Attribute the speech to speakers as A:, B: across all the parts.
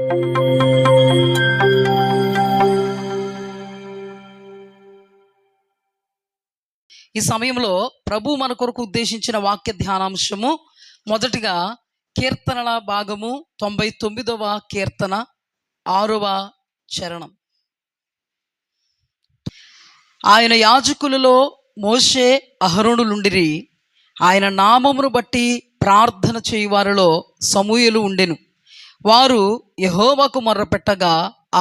A: ఈ సమయంలో ప్రభు మన కొరకు ఉద్దేశించిన వాక్య ధ్యానాంశము మొదటిగా కీర్తనల భాగము 99వ కీర్తన 6వ చరణం. ఆయన యాజకులలో మోషే అహరోనులుండిరి. ఆయన నామమును బట్టి ప్రార్థన చేయువారిలో సమూయేలు ఉండెను. వారు యెహోవాకు మొర్రపెట్టగా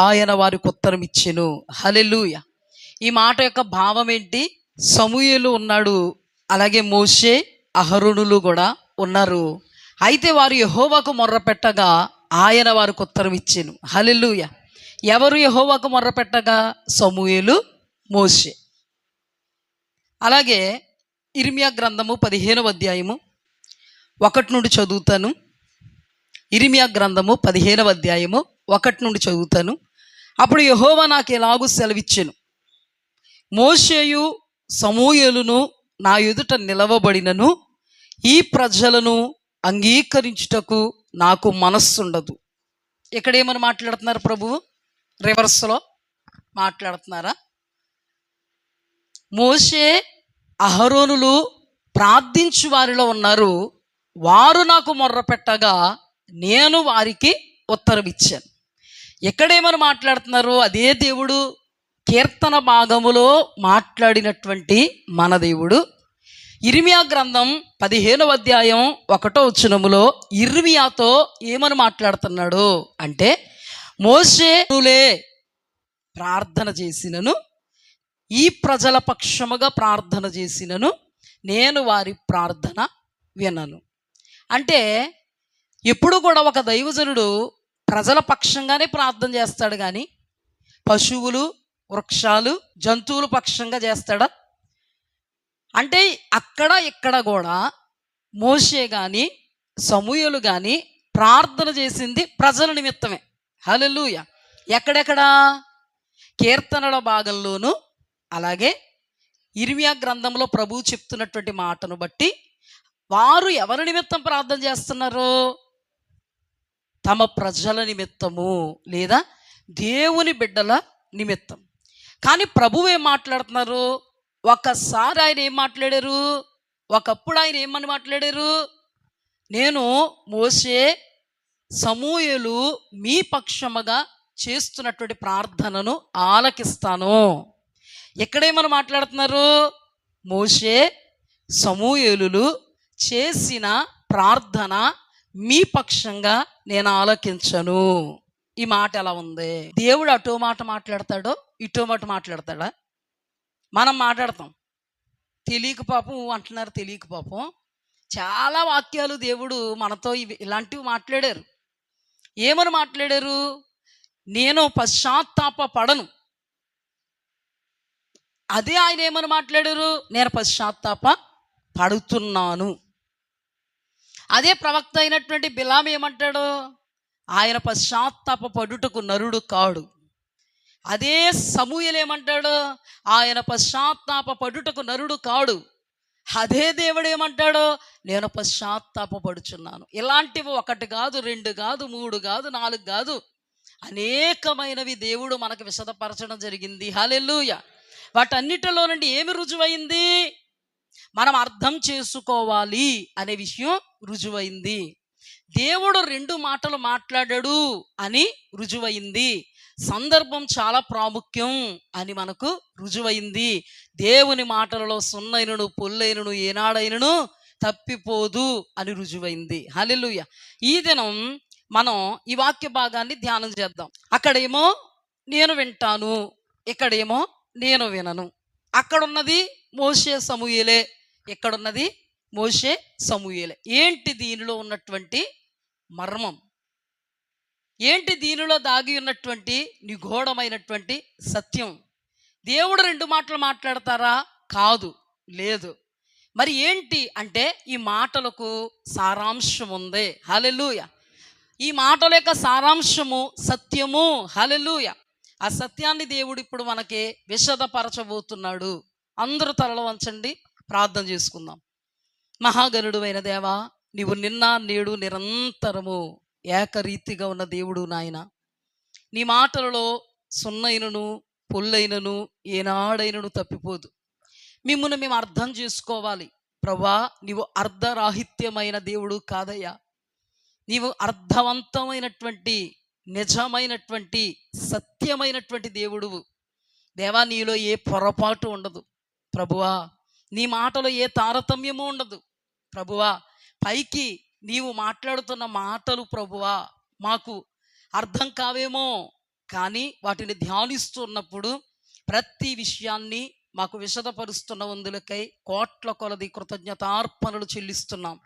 A: ఆయన వారికి ఉత్తరం ఇచ్చెను. హల్లెలూయా. ఈ మాట యొక్క భావం ఏంటి? సమూయేలు ఉన్నాడు, అలాగే మోషే అహరోనులు కూడా ఉన్నారు. అయితే వారు యెహోవాకు మొర్రపెట్టగా ఆయన వారికి ఉత్తరం ఇచ్చెను. హల్లెలూయా. ఎవరు యెహోవాకు మొర్రపెట్టగా? సమూయేలు, మోషే. అలాగే ఇర్మియా గ్రంథము 15వ అధ్యాయము 1 నుండి చదువుతాను. ఇర్మియా గ్రంథము 15వ అధ్యాయము 1 నుండి చదువుతాను. అప్పుడు యెహోవా నాకు ఎలాగూ సెలవిచ్చెను, మోషేయు సమూయేలును నా ఎదుట నిలవబడినను ఈ ప్రజలను అంగీకరించుటకు నాకు మనస్సుండదు. ఇక్కడేమని మాట్లాడుతున్నారు ప్రభువు? రివర్స్లో మాట్లాడుతున్నారా? మోషే అహరోనులు ప్రార్థించు వారిలో ఉన్నారు. వారు నాకు మొర్రపెట్టగా నేను వారికి ఉత్తరం ఇచ్చాను. ఎక్కడేమని మాట్లాడుతున్నారు? అదే దేవుడు కీర్తన భాగములో మాట్లాడినటువంటి మన దేవుడు ఇర్మియా గ్రంథం 15వ అధ్యాయం 1వ వచనములో ఇర్మియాతో ఏమని మాట్లాడుతున్నాడు అంటే, మోషేనులే ప్రార్థన చేసినను, ఈ ప్రజల పక్షముగా ప్రార్థన చేసినను, నేను వారి ప్రార్థన వినను. అంటే ఎప్పుడు కూడా ఒక దైవజనుడు ప్రజల పక్షంగానే ప్రార్థన చేస్తాడు, కానీ పశువులు, వృక్షాలు, జంతువుల పక్షంగా చేస్తాడా? అంటే అక్కడ ఇక్కడ కూడా మోషే కానీ సమూయేలు కానీ ప్రార్థన చేసింది ప్రజల నిమిత్తమే. హల్లెలూయా. ఎక్కడెక్కడ? కీర్తనల భాగంలోను, అలాగే ఇర్మియా గ్రంథంలో ప్రభువు చెప్తున్నటువంటి మాటను బట్టి వారు ఎవరి నిమిత్తం ప్రార్థన చేస్తున్నారు? తమ ప్రజల నిమిత్తము, లేదా దేవుని బిడ్డల నిమిత్తం. కానీ ప్రభువు ఏం మాట్లాడుతున్నారు? ఒకసారి ఆయన ఏం మాట్లాడారు? ఒకప్పుడు ఆయన ఏమని మాట్లాడారు? నేను మోషే సమూయేలు మీ పక్షముగా చేస్తున్నటువంటి ప్రార్థనను ఆలకిస్తాను. ఎక్కడేమని మాట్లాడుతున్నారు? మోషే సమూయేలులు చేసిన ప్రార్థన మీ పక్షంగా నేను ఆలకించను. ఈ మాట ఎలా ఉంది? దేవుడు అటో మాట మాట్లాడతాడో ఇటో మాట మాట్లాడతాడా? మనం మాట్లాడతాం. తెలియక పాపం అంటున్నారు, తెలియక పాపం. చాలా వాక్యాలు దేవుడు మనతో ఇలాంటివి మాట్లాడారు. ఏమని మాట్లాడారు? నేను పశ్చాత్తాప పడను. అదే ఆయన ఏమని మాట్లాడారు? నేను పశ్చాత్తాప పడుతున్నాను. అదే ప్రవక్త అయినటువంటి బిలాము ఏమంటాడు? ఆయన పశ్చాత్తాప పడుటకు నరుడు కాడు. అదే సమూయేలు ఏమంటాడు? ఆయన పశ్చాత్తాప పడుటకు నరుడు కాడు. అదే దేవుడు ఏమంటాడు? నేను పశ్చాత్తాప పడుచున్నాను. ఇలాంటివి 1 కాదు, 2 కాదు, 3 కాదు, 4 కాదు, అనేకమైనవి దేవుడు మనకు విశదపరచడం జరిగింది. హల్లెలూయా. వాటన్నిటిలో నుండి ఏమి రుజువైంది? మనం అర్థం చేసుకోవాలి అనే విషయం రుజువైంది. దేవుడు 2 మాటలు మాట్లాడాడు అని రుజువైంది. సందర్భం చాలా ప్రాముఖ్యం అని మనకు రుజువైంది. దేవుని మాటలలో సున్నైనను పొల్లైనను ఏనాడైనను తప్పిపోదు అని రుజువైంది. హల్లెలూయా. ఈ దినం మనం ఈ వాక్య భాగాన్ని ధ్యానం చేద్దాం. అక్కడేమో నేను వింటాను, ఇక్కడేమో నేను వినను. అక్కడున్నది మోషే సమూయేలే, ఇక్కడున్నది మోషే సమూయేలే. ఏంటి దీనిలో ఉన్నటువంటి మర్మం? ఏంటి దీనిలో దాగి ఉన్నటువంటి నిగూఢమైనటువంటి సత్యం? దేవుడు 2 మాటలు మాట్లాడతారా? కాదు, లేదు. మరి ఏంటి అంటే ఈ మాటలకు సారాంశం ఉంది. హల్లెలూయా. ఈ మాటల యొక్క సారాంశము సత్యము. హల్లెలూయా. ఆ సత్యాన్ని దేవుడు ఇప్పుడు మనకి విశదపరచబోతున్నాడు. అందరూ తలలు వంచండి, ప్రార్థన చేసుకుందాం. మహాగణుడు అయిన దేవా, నీవు నిన్న నేడు నిరంతరము ఏకరీతిగా ఉన్న దేవుడు నాయన. నీ మాటలలో సున్నైనను పొల్లైనను ఏనాడైనను తప్పిపోదు. మిమ్మల్ని మేము అర్థం చేసుకోవాలి. ప్రభా, నీవు అర్ధరాహిత్యమైన దేవుడు కాదయ్యా. నీవు అర్థవంతమైనటువంటి, నిజమైనటువంటి, సత్యమైనటువంటి దేవుడువు. దేవా, నీలో ఏ పొరపాటు ఉండదు ప్రభువా. నీ మాటలో ఏ తారతమ్యము ఉండదు ప్రభువా. పైకి నీవు మాట్లాడుతున్న మాటలు ప్రభువా మాకు అర్థం కావేమో, కానీ వాటిని ధ్యానిస్తున్నప్పుడు ప్రతి విషయాన్ని మాకు విశదపరుస్తున్న వందులకై కోట్ల కొలది కృతజ్ఞతార్పణలు చెల్లిస్తున్నాం.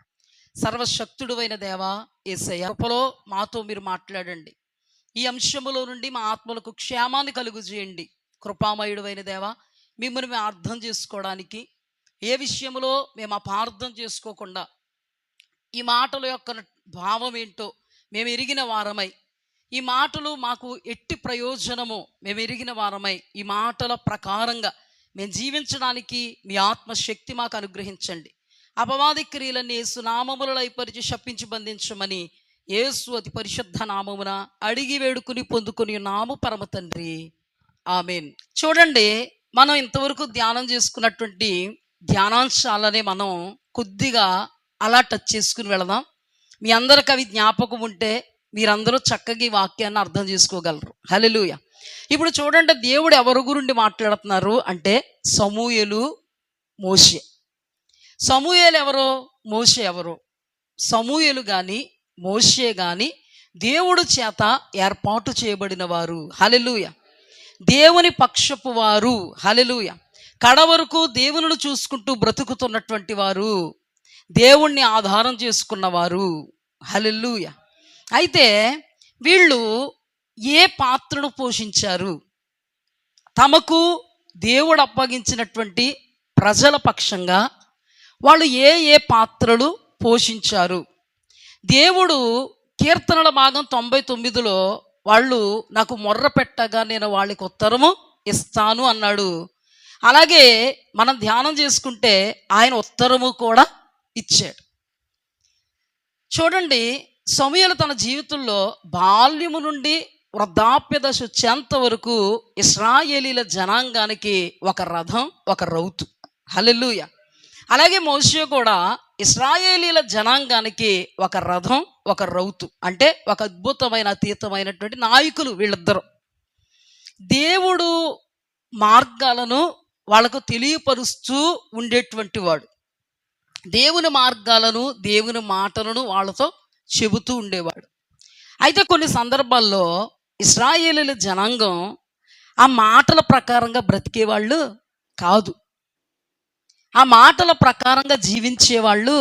A: సర్వశక్తుడు అయిన దేవా యేసయ్య, కృపలో మాతో మీరు మాట్లాడండి. ఈ అంశములో నుండి మా ఆత్మలకు క్షేమాన్ని కలుగు చేయండి. కృపామయుడు అయిన దేవా, మిమ్మల్ని మేము అర్థం చేసుకోవడానికి, ఏ విషయంలో మేము అపార్థం చేసుకోకుండా ఈ మాటల యొక్క భావం ఏంటో మేము ఎరిగిన వారమై, ఈ మాటలు మాకు ఎట్టి ప్రయోజనమో మేము ఎరిగిన వారమై, ఈ మాటల ప్రకారంగా మేము జీవించడానికి మీ ఆత్మశక్తి మాకు అనుగ్రహించండి. అపవాది క్రియలన్నీ యేసు నామములలో అయిపరిచి శప్పించి బంధించమని యేసు అతి పరిశుద్ధ నామమున అడిగి వేడుకుని పొందుకుని నాము పరమ తండ్రి, ఆమేన్. చూడండి, మనం ఇంతవరకు ధ్యానం చేసుకున్నటువంటి ధ్యానాంశాలనే మనం కొద్దిగా అలా టచ్ చేసుకుని వెళదాం. మీ అందరికి అవి జ్ఞాపకం ఉంటే మీరందరూ చక్కగా ఈ వాక్యాన్ని అర్థం చేసుకోగలరు. హల్లెలూయా. ఇప్పుడు చూడండి, దేవుడు ఎవరి గురించి మాట్లాడుతున్నారు అంటే సమూయేలు, మోషే. సమూయేలు ఎవరో, మోషే ఎవరో? సమూయేలు కానీ మోషే కానీ దేవుడు చేత ఏర్పాటు చేయబడిన వారు. హల్లెలూయా. దేవుని పక్షపు వారు. హల్లెలూయా. కడవరకు దేవుని చూసుకుంటూ బ్రతుకుతున్నటువంటి వారు, దేవుణ్ణి ఆధారం చేసుకున్నవారు. హల్లెలూయా. అయితే వీళ్ళు ఏ పాత్రను పోషించారు? తమకు దేవుడు అప్పగించినటువంటి ప్రజల పక్షంగా వాళ్ళు ఏ పాత్రలు పోషించారు? దేవుడు కీర్తనల భాగం 99లో వాళ్ళు నాకు మొర్ర పెట్టగా నేను వాళ్ళకి ఉత్తరము ఇస్తాను అన్నాడు. అలాగే మనం ధ్యానం చేసుకుంటే ఆయన ఉత్తరము కూడా ఇచ్చాడు. చూడండి, సమూయేలు తన జీవితంలో బాల్యము నుండి వృద్ధాప్య దశ వచ్చేంత వరకు ఇశ్రాయేలీల జనాంగానికి ఒక రథం, ఒక రౌతు. హల్లెలూయా. అలాగే మోషే కూడా ఇశ్రాయేలీల జనాంగానికి ఒక రథం, ఒక రౌతు. అంటే ఒక అద్భుతమైన, అతీతమైనటువంటి నాయకులు వీళ్ళిద్దరూ. దేవుడు మార్గాలను వాళ్ళకు తెలియపరుస్తూ ఉండేటువంటి వాడు. దేవుని మార్గాలను, దేవుని మాటలను వాళ్ళతో చెబుతూ ఉండేవాడు. అయితే కొన్ని సందర్భాల్లో ఇశ్రాయేలీల జనాంగం ఆ మాటల ప్రకారంగా బ్రతికేవాళ్ళు కాదు, ఆ మాటల ప్రకారంగా జీవించేవాళ్ళు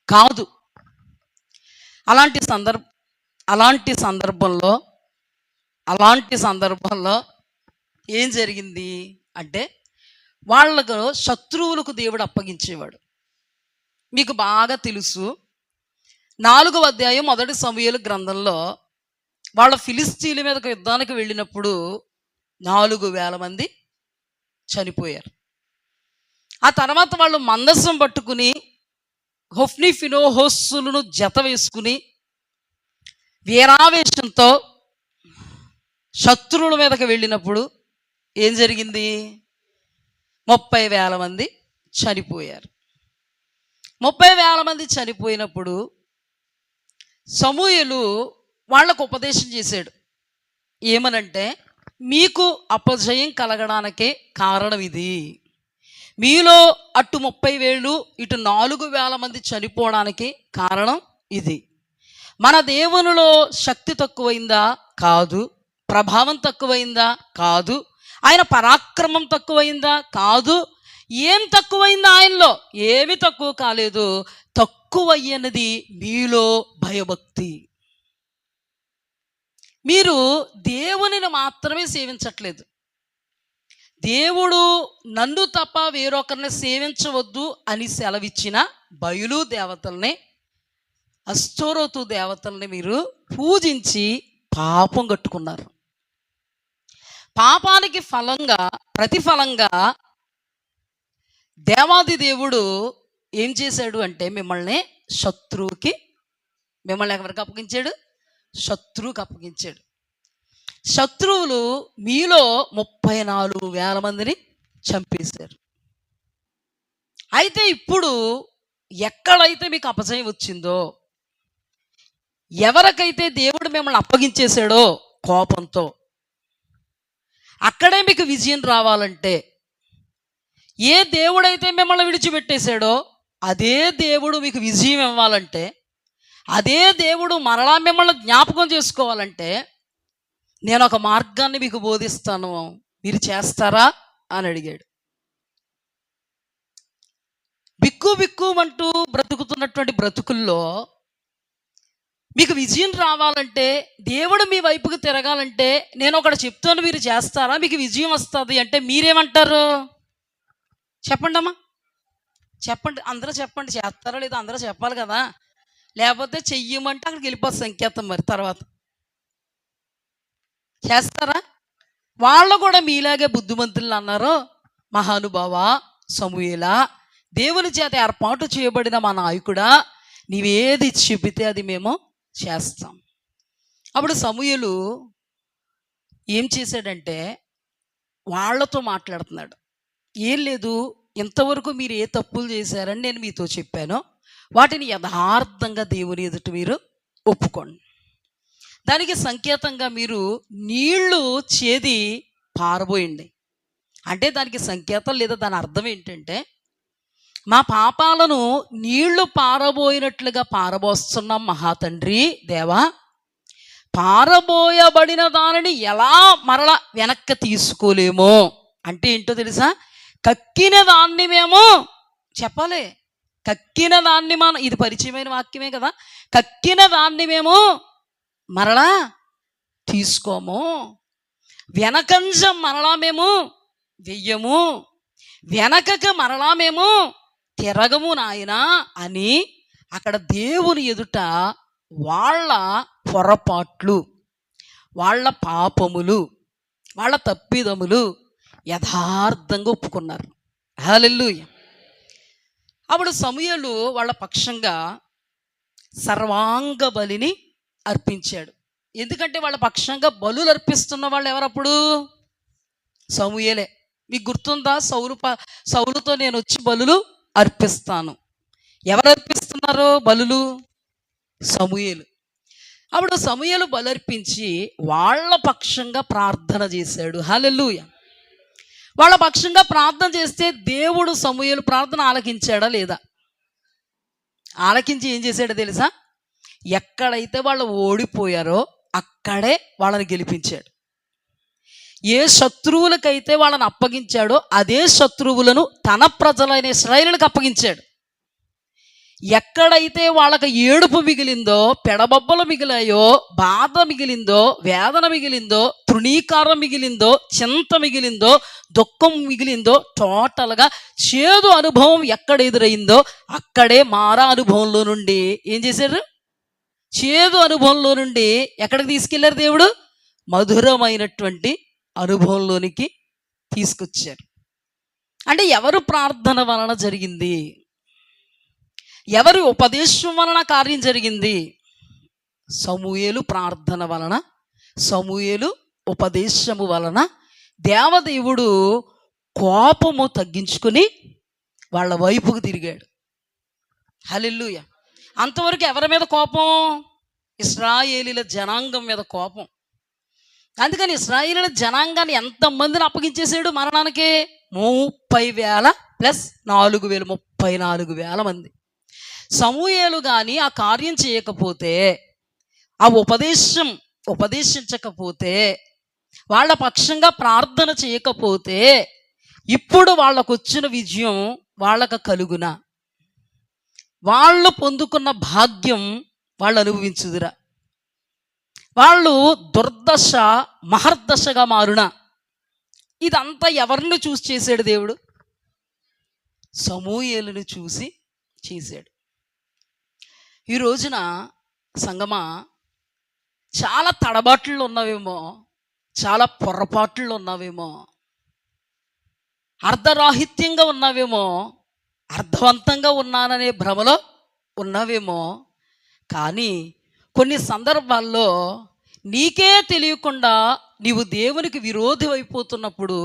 A: కాదు. అలాంటి సందర్భంలో ఏం జరిగింది అంటే వాళ్ళకు శత్రువులకు దేవుడు అప్పగించేవాడు. మీకు బాగా తెలుసు, 4వ అధ్యాయం 1 సమూయేలు గ్రంథంలో వాళ్ళ ఫిలిస్తీన్ల మీదకు యుద్ధానికి వెళ్ళినప్పుడు 4,000 మంది చనిపోయారు. ఆ తర్వాత వాళ్ళు మందస్సం పట్టుకుని హొఫ్ని ఫినోహోస్సులను జత వేసుకుని వీరావేశంతో శత్రువుల మీదకి వెళ్ళినప్పుడు ఏం జరిగింది? 30,000 మంది చనిపోయారు. 30,000 మంది చనిపోయినప్పుడు సమూయేలు వాళ్లకు ఉపదేశం చేశాడు. ఏమనంటే, మీకు అపజయం కలగడానికే కారణం ఇది. మీలో అటు 30,000 ఇటు 4,000 మంది చనిపోవడానికి కారణం ఇది. మన దేవునిలో శక్తి తక్కువైందా? కాదు. ప్రభావం తక్కువైందా? కాదు. ఆయన పరాక్రమం తక్కువైందా? కాదు. ఏం తక్కువైందా? ఆయనలో ఏమి తక్కువ కాలేదు. తక్కువయ్యనది మీలో భయభక్తి. మీరు దేవునిని మాత్రమే సేవించట్లేదు. దేవుడు నన్ను తప్ప వేరొకరిని సేవించవద్దు అని సెలవిచ్చిన బయలు దేవతల్ని, అష్టోరోతు దేవతల్ని మీరు పూజించి పాపం కట్టుకున్నారు. పాపానికి ప్రతిఫలంగా దేవాది దేవుడు ఏం చేశాడు అంటే మిమ్మల్ని ఎవరికి అప్పగించాడు? శత్రువుకి అప్పగించాడు. శత్రువులు మీలో 34,000 మందిని చంపేశారు. అయితే ఇప్పుడు ఎక్కడైతే మీకు అపజయం వచ్చిందో, ఎవరికైతే దేవుడు మిమ్మల్ని అప్పగించేశాడో కోపంతో, అక్కడే మీకు విజయం రావాలంటే, ఏ దేవుడైతే మిమ్మల్ని విడిచిపెట్టేశాడో అదే దేవుడు మీకు విజయం ఇవ్వాలంటే, అదే దేవుడు మరలా మిమ్మల్ని జ్ఞాపకం చేసుకోవాలంటే, నేను ఒక మార్గాన్ని మీకు బోధిస్తాను, మీరు చేస్తారా అని అడిగాడు. బిక్కు బిక్కుమంటూ బ్రతుకుతున్నటువంటి బ్రతుకుల్లో మీకు విజయం రావాలంటే, దేవుడు మీ వైపుకి తిరగాలంటే, నేను ఒకటి చెప్తాను, మీరు చేస్తారా, మీకు విజయం వస్తుంది అంటే మీరేమంటారు? చెప్పండి అమ్మా, చెప్పండి, అందరూ చెప్పండి. చేస్తారా లేదా అందరూ చెప్పాలి కదా, లేకపోతే చెయ్యమంటే అక్కడికి వెళ్ళిపోతుంది సంకేతం. మరి తర్వాత చేస్తారా? వాళ్ళు కూడా మీలాగే బుద్ధిమంతులు అన్నారు. మహానుభావ సమూయేలా, దేవుని చేత ఏర్పాటు చేయబడిన మా నాయకుడా, నీవేది చెబితే అది మేము చేస్తాం. అప్పుడు సమూయేలు ఏం చేశాడంటే వాళ్ళతో మాట్లాడుతున్నాడు. ఏం లేదు, ఇంతవరకు మీరు ఏ తప్పులు చేశారని నేను మీతో చెప్పానో వాటిని యథార్థంగా దేవుని ఎదుట మీరు ఒప్పుకోండి. దానికి సంకేతంగా మీరు నీళ్లు చేది పారబోయండి. అంటే దానికి సంకేతం లేదా దాని అర్థం ఏంటంటే, మా పాపాలను నీళ్లు పారబోయినట్లుగా పారబోస్తున్నాం మహాతండ్రి దేవా, పారబోయబడిన దానిని ఎలా మరలా వెనక్కి తీసుకోలేమో. అంటే ఏంటో తెలుసా? కక్కిన దాన్ని మేము చెప్పాలి, కక్కిన దాన్ని మనం, ఇది పరిచయమైన వాక్యమే కదా, కక్కిన దాన్ని మేము మరలా తీసుకోము, వెనకంజం మరలా మేము వెయ్యము, వెనకకు మరలా మేము తిరగము నాయనా అని అక్కడ దేవుని ఎదుట వాళ్ళ పొరపాట్లు, వాళ్ళ పాపములు, వాళ్ళ తప్పిదములు యథార్థంగా ఒప్పుకున్నారు. హల్లెలూయా. అప్పుడు సమూయేలు వాళ్ళ పక్షంగా సర్వాంగ బలిని అర్పించాడు. ఎందుకంటే వాళ్ళ పక్షంగా బలులు అర్పిస్తున్న వాళ్ళు ఎవరప్పుడు? సమూయేలే. మీకు గుర్తుందా? సౌలుతో నేను వచ్చి బలులు అర్పిస్తాను. ఎవరు అర్పిస్తున్నారు బలులు? సమూయేలు. అప్పుడు సమూయేలు బలర్పించి వాళ్ళ పక్షంగా ప్రార్థన చేశాడు. హల్లెలూయా. వాళ్ళ పక్షంగా ప్రార్థన చేస్తే దేవుడు సమూయేలు ప్రార్థన ఆలకించాడా లేదా? ఆలకించి ఏం చేశాడో తెలుసా? ఎక్కడైతే వాళ్ళు ఓడిపోయారో అక్కడే వాళ్ళని గెలిపించాడు. ఏ శత్రువులకైతే వాళ్ళని అప్పగించాడో అదే శత్రువులను తన ప్రజలైన ఇశ్రాయేలులకు అప్పగించాడు. ఎక్కడైతే వాళ్ళకి ఏడుపు మిగిలిందో, పెడబొబ్బలు మిగిలాయో, బాధ మిగిలిందో, వేదన మిగిలిందో, తృణీకారం మిగిలిందో, చింత మిగిలిందో, దుఃఖం మిగిలిందో, టోటల్గా చేదు అనుభవం ఎక్కడ ఎదురైందో అక్కడే మారా అనుభవంలో నుండి ఏం చేశారు? చేదు అనుభవంలో నుండి ఎక్కడికి తీసుకెళ్లారు? దేవుడు మధురమైనటువంటి అనుభవంలోనికి తీసుకొచ్చారు. అంటే ఎవరు ప్రార్థన వలన జరిగింది? ఎవరి ఉపదేశం వలన కార్యం జరిగింది? సమూయేలు ప్రార్థన వలన, సమూయేలు ఉపదేశము వలన దేవదేవుడు కోపము తగ్గించుకొని వాళ్ళ వైపుకు తిరిగాడు. హల్లెలూయా. అంతవరకు ఎవరి మీద కోపం? ఇశ్రాయేలీల జనాంగం మీద కోపం. అందుకని ఇశ్రాయేలీల జనాంగాన్ని ఎంతమందిని అప్పగించేశాడు మరణానికి? 30,000 ప్లస్ 4,000, 34,000 మంది. సమూయేలు కానీ ఆ కార్యం చేయకపోతే, ఆ ఉపదేశించకపోతే, వాళ్ళ పక్షంగా ప్రార్థన చేయకపోతే ఇప్పుడు వాళ్ళకు వచ్చిన విజయం వాళ్ళకు కలుగునా? వాళ్ళు పొందుకున్న భాగ్యం వాళ్ళు అనుభవించుదురా? వాళ్ళు దుర్దశ మహర్దశగా మారునా? ఇదంతా ఎవరిని చూసి చేశాడు దేవుడు? సమూయేలుని చూసి చేశాడు. ఈ రోజున సంగమా చాలా తడబాట్లు ఉన్నావేమో, చాలా పొరపాట్లు ఉన్నావేమో, అర్ధరాహిత్యంగా ఉన్నావేమో, అర్థవంతంగా ఉన్నాననే భ్రమలో ఉన్నావేమో. కానీ కొన్ని సందర్భాల్లో నీకే తెలియకుండా నీవు దేవునికి విరోధి అయిపోతున్నప్పుడు,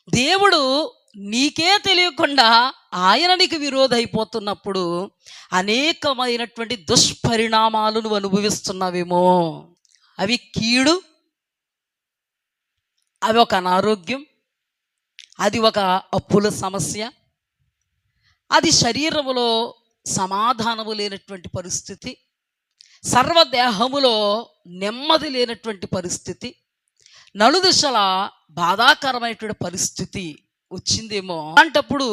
A: దేవుడు నీకే తెలియకుండా ఆయన నీకు విరోధి అయిపోతున్నప్పుడు అనేకమైనటువంటి దుష్పరిణామాలు నువ్వు అనుభవిస్తున్నావేమో. అవి కీడు, అవి ఒక అనారోగ్యం, అది ఒక అప్పుల సమస్య, అది శరీరములో సమాధానము లేనటువంటి పరిస్థితి, సర్వదేహములో నెమ్మది లేనటువంటి పరిస్థితి, నలుదిశల బాధాకరమైనటువంటి పరిస్థితి వచ్చిందేమో. అలాంటప్పుడు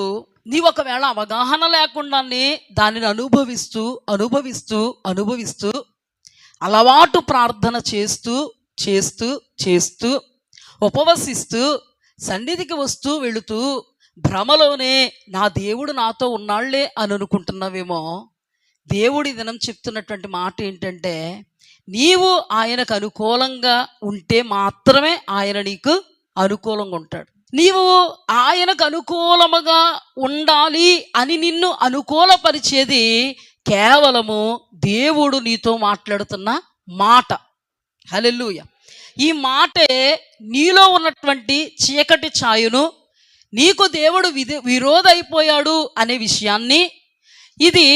A: నీ ఒకవేళ అవగాహన లేకుండానే దానిని అనుభవిస్తూ అనుభవిస్తూ అనుభవిస్తూ అలవాటు ప్రార్థన చేస్తూ చేస్తూ చేస్తూ ఉపవసిస్తూ సన్నిధికి వస్తూ వెళుతూ భ్రమలోనే నా దేవుడు నాతో ఉన్నాళ్లే అని అనుకుంటున్నావేమో. దేవుడి దినం చెప్తున్నటువంటి మాట ఏంటంటే, నీవు ఆయనకు అనుకూలంగా ఉంటే మాత్రమే ఆయన నీకు అనుకూలంగా ఉంటాడు. నీవు ఆయనకు అనుకూలముగా ఉండాలి అని నిన్ను అనుకూలపరిచేది కేవలము దేవుడు నీతో మాట్లాడుతున్న మాట. హల్లెలూయా. ఈ మాటే నీలో ఉన్నటువంటి చీకటి ఛాయను, నీకు దేవుడు విరోధి అయిపోయాడు అనే విషయాన్ని, ఇది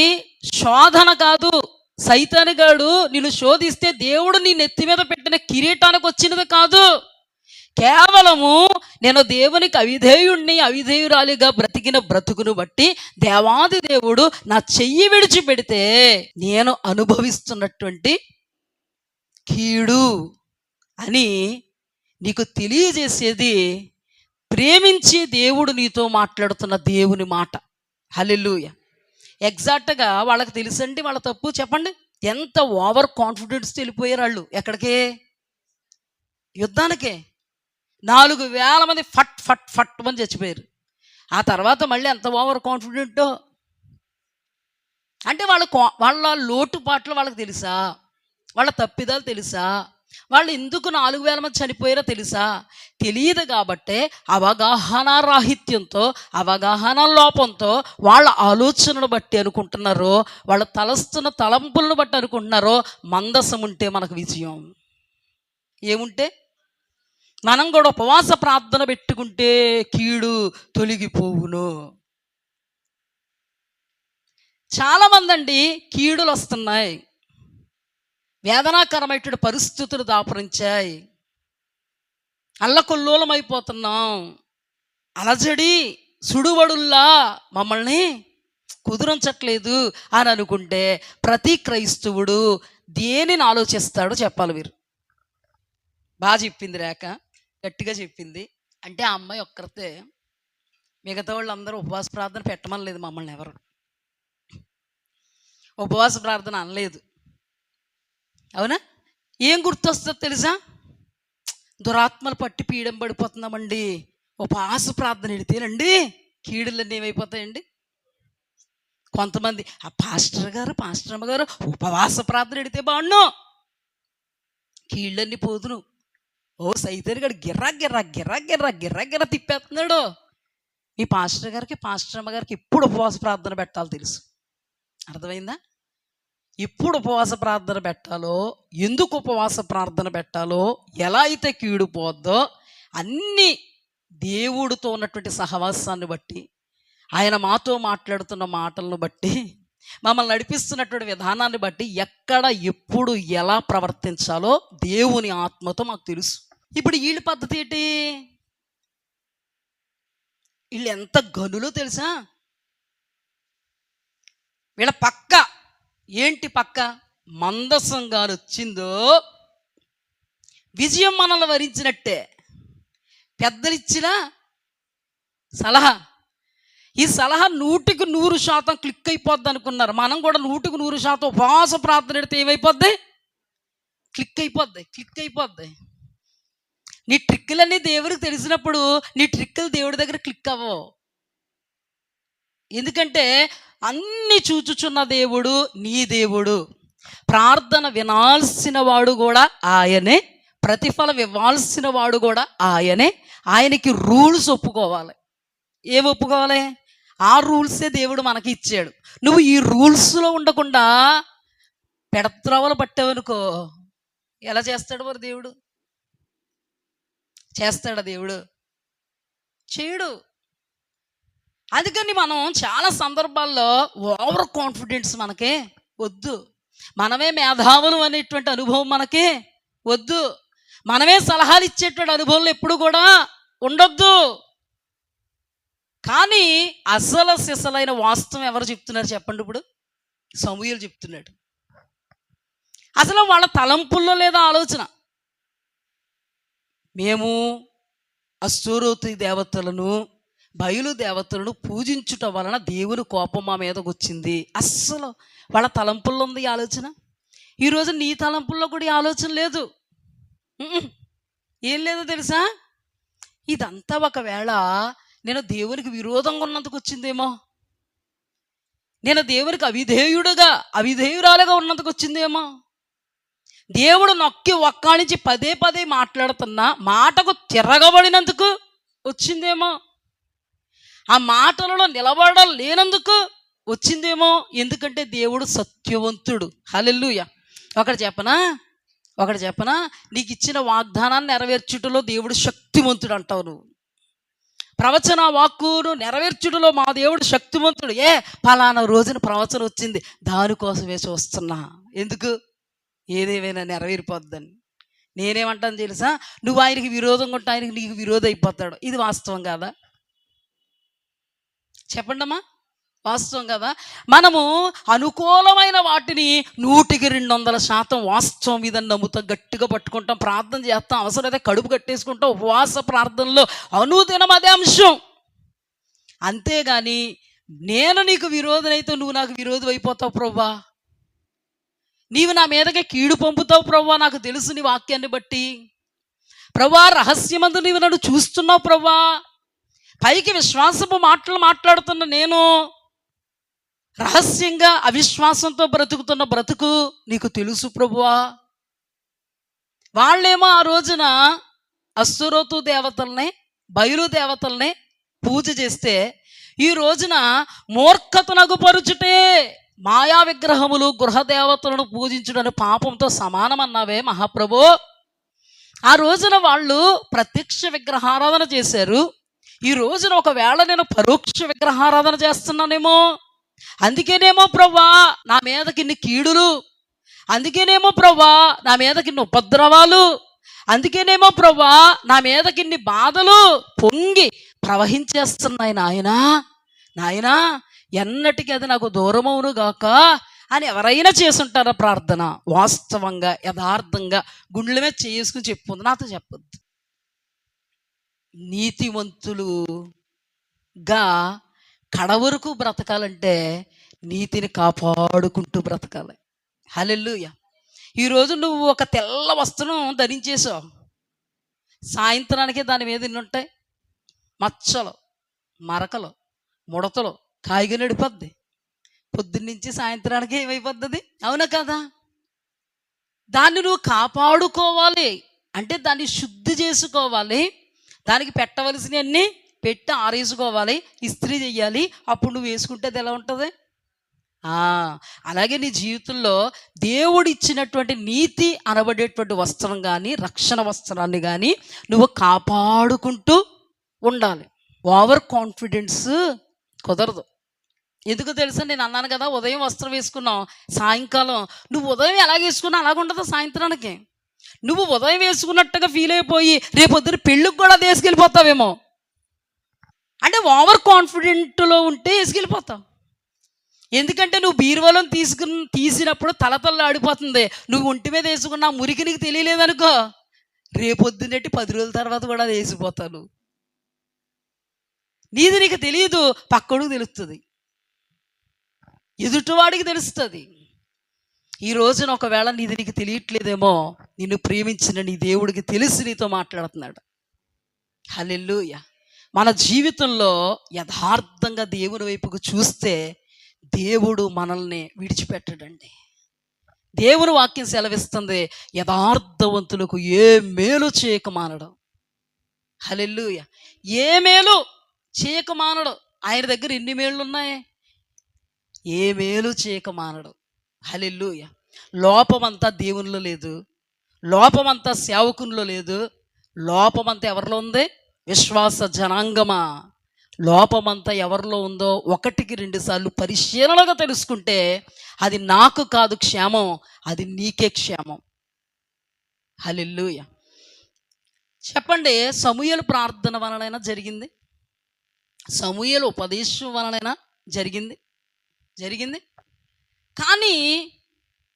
A: శోధన కాదు, సైతానుగాడు నిన్ను శోధిస్తే దేవుడు నీ నెత్తి మీద పెట్టిన కిరీటానికి వచ్చినది కాదు, కేవలము నేను దేవునికి అవిధేయుణ్ణి అవిధేయురాలిగా బ్రతికిన బ్రతుకును బట్టి దేవాది దేవుడు నా చెయ్యి విడిచిపెడితే నేను అనుభవిస్తున్నటువంటి కీడు అని నీకు తెలియజేసేది ప్రేమించి దేవుడు నీతో మాట్లాడుతున్న దేవుని మాట. హల్లెలూయా. ఎగ్జాక్ట్గా వాళ్ళకి తెలుసండి వాళ్ళ తప్పు. చెప్పండి, ఎంత ఓవర్ కాన్ఫిడెన్స్ వెళ్ళిపోయారు వాళ్ళు. ఎక్కడికే? యుద్ధానికే. 4,000 మంది ఫట్ ఫట్ ఫట్ మంది చచ్చిపోయారు. ఆ తర్వాత మళ్ళీ ఎంత ఓవర్ కాన్ఫిడెంటో. అంటే వాళ్ళ లోటుపాట్లు వాళ్ళకి తెలుసా? వాళ్ళ తప్పిదాలు తెలుసా? వాళ్ళు ఎందుకు 4,000 మంది చనిపోయారో తెలుసా? తెలియదు. కాబట్టే అవగాహన రాహిత్యంతో, అవగాహన లోపంతో వాళ్ళ ఆలోచనను బట్టి అనుకుంటున్నారు, వాళ్ళు తలస్తున్న తలంపులను బట్టి అనుకుంటున్నారు మందసం ఉంటే మనకు విజయం. ఏముంటే? మనం కూడా ఉపవాస ప్రార్థన పెట్టుకుంటే కీడు తొలగిపోవును. చాలామంది అండి కీడులు వస్తున్నాయి, వేదనాకరమైనటువంటి పరిస్థితులు దాపురించాయి, అల్లకొల్లోలం అయిపోతున్నాం, అలజడి సుడువడుల్లా మమ్మల్ని కుదురించట్లేదు అని అనుకుంటే ప్రతి క్రైస్తవుడు దేనిని ఆలోచిస్తాడో చెప్పాలి. వీరు బాగా చెప్పింది రేఖ, గట్టిగా చెప్పింది. అంటే ఆ అమ్మాయి ఒక్కరితే, మిగతా వాళ్ళందరూ ఉపవాస ప్రార్థన పెట్టమనలేదు మమ్మల్ని, ఎవరు ఉపవాస ప్రార్థన అనలేదు. అవునా? ఏం గుర్తొస్తుందో తెలుసా? దురాత్మలు పట్టి పీడం పడిపోతున్నామండి, ఉపవాస ప్రార్థన ఎడితేనండి కీడులన్నీ ఏమైపోతాయండి. కొంతమంది ఆ పాస్టర్ అమ్మ గారు ఉపవాస ప్రార్థన ఎడితే బాగుండు, కీళ్ళన్నీ పోదును. ఓ సైతాను గారు గిర్రా గిర్రా గిర్రా గిర్రా గిర్రా గిర్రా తిప్పేస్తున్నాడు. ఈ పాస్టర్ అమ్మ గారికి ఎప్పుడు ఉపవాస ప్రార్థన పెట్టాలో తెలుసు. అర్థమైందా? ఎప్పుడు ఉపవాస ప్రార్థన పెట్టాలో, ఎందుకు ఉపవాస ప్రార్థన పెట్టాలో, ఎలా అయితే కీడుపోద్దో అన్నీ దేవుడితో ఉన్నటువంటి సహవాసాన్ని బట్టి, ఆయన మాతో మాట్లాడుతున్న మాటలను బట్టి, మమ్మల్ని నడిపిస్తున్నటువంటి విధానాన్ని బట్టి ఎక్కడ ఎప్పుడు ఎలా ప్రవర్తించాలో దేవుని ఆత్మతో మాకు తెలుసు. ఇప్పుడు వీళ్ళ పద్ధతి ఏంటి? వీళ్ళు ఎంత గనులో తెలుసా? వీళ్ళ పక్క ఏంటి? పక్క మందసంగా వచ్చిందో విజయం మనల్ని వరించినట్టే. పెద్దలిచ్చిన సలహా, ఈ సలహా 100% క్లిక్ అయిపోద్ది అనుకున్నారు. మనం కూడా 100% ఉపవాస ప్రార్థన పెడితే ఏమైపోద్ది? క్లిక్ అయిపోద్ది. నీ ట్రిక్కులన్నీ దేవుడికి తెలిసినప్పుడు నీ ట్రిక్కులు దేవుడి దగ్గర క్లిక్ అవ్వవు. ఎందుకంటే అన్ని చూచుచున్న దేవుడు నీ దేవుడు. ప్రార్థన వినాల్సిన వాడు కూడా ఆయనే, ప్రతిఫలం ఇవ్వాల్సిన వాడు కూడా ఆయనే. ఆయనకి రూల్స్ ఒప్పుకోవాలి. ఏమి ఒప్పుకోవాలి? ఆ రూల్సే దేవుడు మనకి ఇచ్చాడు. నువ్వు ఈ రూల్స్లో ఉండకుండా పెడత్రవలు పట్టావనుకో ఎలా చేస్తాడు మరి దేవుడు? చేస్తాడా దేవుడు? చేయడు. అందుకని మనం చాలా సందర్భాల్లో ఓవర్ కాన్ఫిడెన్స్ మనకే వద్దు. మనమే మేధావులు అనేటువంటి అనుభవం మనకే వద్దు. మనమే సలహాలు ఇచ్చేటువంటి అనుభవంలో ఎప్పుడు కూడా ఉండొద్దు. కానీ అసలు సిసలైన వాస్తవం ఎవరు చెప్తున్నారు చెప్పండి? ఇప్పుడు సమూయేలు చెప్తున్నాడు. అసలు వాళ్ళ తలంపుల్లో లేదా ఆలోచన, మేము అష్టోరోతు దేవతలను, బయలు దేవతలను పూజించుట వలన దేవుని కోపం మా మీదకి వచ్చింది. అస్సలు వాళ్ళ తలంపుల్లో ఉంది ఈ ఆలోచన. ఈరోజు నీ తలంపుల్లో కూడా ఈ ఆలోచన లేదు. ఏం లేదో తెలుసా? ఇదంతా ఒకవేళ నేను దేవునికి విరోధంగా ఉన్నందుకు వచ్చిందేమో, నేను దేవునికి అవిధేయురాలుగా ఉన్నందుకు వచ్చిందేమో, దేవుడు నొక్కి ఒక్కానించి పదే పదే మాట్లాడుతున్నా మాటకు తిరగబడినందుకు వచ్చిందేమో, ఆ మాటలలో నిలబడలేనందుకు వచ్చిందేమో. ఎందుకంటే దేవుడు సత్యవంతుడు. హల్లెలూయా. ఒకటి చెప్పనా, నీకు ఇచ్చిన వాగ్దానాన్ని నెరవేర్చుటలో దేవుడు శక్తివంతుడు అంటావు నువ్వు. ప్రవచన వాక్కును నెరవేర్చుటలో మా దేవుడు శక్తివంతుడు. పలానా రోజున ప్రవచనం వచ్చింది, దానికోసమే చూస్తున్నా. ఎందుకు? ఏదేమైనా నెరవేరిపోద్దని. నేనేమంటాను తెలుసా? నువ్వు ఆయనకి విరోధంగా ఉంటే ఆయనకి నీకు విరోధం అయిపోతాడు. ఇది వాస్తవం కాదా? చెప్పండమ్మా, వాస్తవం కదా? మనము అనుకూలమైన వాటిని 100% వాస్తవం ఇదని నమ్ముతాం, గట్టిగా పట్టుకుంటాం, ప్రార్థన చేస్తాం, అవసరమైతే కడుపు కట్టేసుకుంటాం, ఉపవాస ప్రార్థనలో అనుదినం అదే అంశం. అంతేగాని నేను నీకు విరోధనైతే నువ్వు నాకు విరోధం అయిపోతావు ప్రభువా, నీవు నా మీదకే కీడు పంపుతావు ప్రభువా, నాకు తెలుసు నీ వాక్యాన్ని బట్టి ప్రభువా, రహస్యమందు నీవు నన్ను చూస్తున్నావు ప్రభువా, పైకి విశ్వాసపు మాటలు మాట్లాడుతున్న నేను రహస్యంగా అవిశ్వాసంతో బ్రతుకుతున్న బ్రతుకు నీకు తెలుసు ప్రభువా. వాళ్ళేమో ఆ రోజున అష్టోరోతు దేవతల్ని, బయలు దేవతల్ని పూజ చేస్తే, ఈ రోజున మూర్ఖతనగు పరుచుటే మాయా విగ్రహములు గృహదేవతలను పూజించుడని పాపంతో సమానమన్నావే మహాప్రభు. ఆ రోజున వాళ్ళు ప్రత్యక్ష విగ్రహారాధన చేశారు. ఈ రోజున ఒకవేళ నేను పరోక్ష విగ్రహారాధన చేస్తున్నానేమో, అందుకేనేమో ప్రవ్వా నా మీదకి ఇన్ని కీడులు, అందుకేనేమో ప్రవ్వా నా మీదకి ఇన్ని ఉపద్రవాలు, అందుకేనేమో ప్రవ్వా నా మీదకి ఇన్ని బాధలు పొంగి ప్రవహించేస్తున్నాయి నాయనా, ఎన్నటికీ అది నాకు దూరమవును గాక అని ఎవరైనా చేసుంటారా ప్రార్థన? వాస్తవంగా యథార్థంగా గుండెల మీద చేసుకుని చెప్పుంది. నాతో చెప్పొద్దు. నీతివంతులుగా కడవరకు బ్రతకాలంటే నీతిని కాపాడుకుంటూ బ్రతకాలి. హల్లెలూయా. ఈరోజు నువ్వు ఒక తెల్ల వస్త్రం ధరించేసావు, సాయంత్రానికే దాని మీద ఎన్ని ఉంటాయి? మచ్చలు, మరకలు, ముడతలు, కాయిగా నడిపోద్ది. పొద్దున్నుంచి సాయంత్రానికి ఏమైపోద్ది? అవునా కదా? దాన్ని నువ్వు కాపాడుకోవాలి అంటే దాన్ని శుద్ధి చేసుకోవాలి, దానికి పెట్టవలసినవన్నీ పెట్టి ఆరేసుకోవాలి, ఇస్త్రీ చెయ్యాలి, అప్పుడు నువ్వు వేసుకుంటే అది ఎలా ఉంటుంది? అలాగే నీ జీవితంలో దేవుడు ఇచ్చినటువంటి నీతి అనబడేటువంటి వస్త్రం కానీ, రక్షణ వస్త్రాన్ని కానీ నువ్వు కాపాడుకుంటూ ఉండాలి. ఓవర్ కాన్ఫిడెన్స్ కుదరదు. ఎందుకు తెలుసా? నేను అన్నాను కదా, ఉదయం వస్త్రం వేసుకున్నావు, సాయంకాలం నువ్వు ఉదయం ఎలాగ వేసుకున్నా అలాగ ఉండదు. సాయంత్రానికి నువ్వు ఉదయం వేసుకున్నట్టుగా ఫీల్ అయిపోయి రేపొద్దున పెళ్ళికి కూడా అది వేసుకెళ్ళిపోతావేమో. అంటే ఓవర్ కాన్ఫిడెంట్లో ఉంటే వేసుకెళ్ళిపోతావు. ఎందుకంటే నువ్వు బీరువాలో తీసినప్పుడు తలతల్ల ఆడిపోతుంది. నువ్వు ఒంటి మీద వేసుకున్న మురికి నీకు తెలియలేదనుకో, రేపొద్దునట్టి 10 రోజుల తర్వాత కూడా అది వేసిపోతాను. నీది నీకు తెలియదు, పక్కడికి తెలుస్తుంది, ఎదుటివాడికి తెలుస్తుంది. ఈ రోజున ఒకవేళ నీది నీకు తెలియట్లేదేమో, నిన్ను ప్రేమించిన నీ దేవుడికి తెలిసి నీతో మాట్లాడుతున్నాడు. హల్లెలూయా. మన జీవితంలో యథార్థంగా దేవుని వైపుకు చూస్తే దేవుడు మనల్ని విడిచిపెట్టడండి. దేవుని వాక్యం సెలవిస్తుంది, యథార్థవంతులకు ఏ మేలు చేయక మానడు. హల్లెలూయా. ఏ మేలు చేయక మానడు. ఆయన దగ్గర ఎన్ని మేళ్ళు ఉన్నాయి? ఏ మేలు చేయక మానడు. హల్లెలూయా. లోపమంతా దేవునిలో లేదు, లోపమంతా సేవకునిలో లేదు, లోపమంతా ఎవరిలో ఉంది? విశ్వాస జనాంగమా, లోపమంతా ఎవరిలో ఉందో ఒకటికి 2 సార్లు పరిశీలనగా తెలుసుకుంటే అది నాకు కాదు క్షేమం, అది నీకే క్షేమం. హల్లెలూయా. చెప్పండి, సమూయేలు ప్రార్థన వలనైనా జరిగింది, సమూయేలు ఉపదేశం వలనైనా జరిగింది జరిగింది కానీ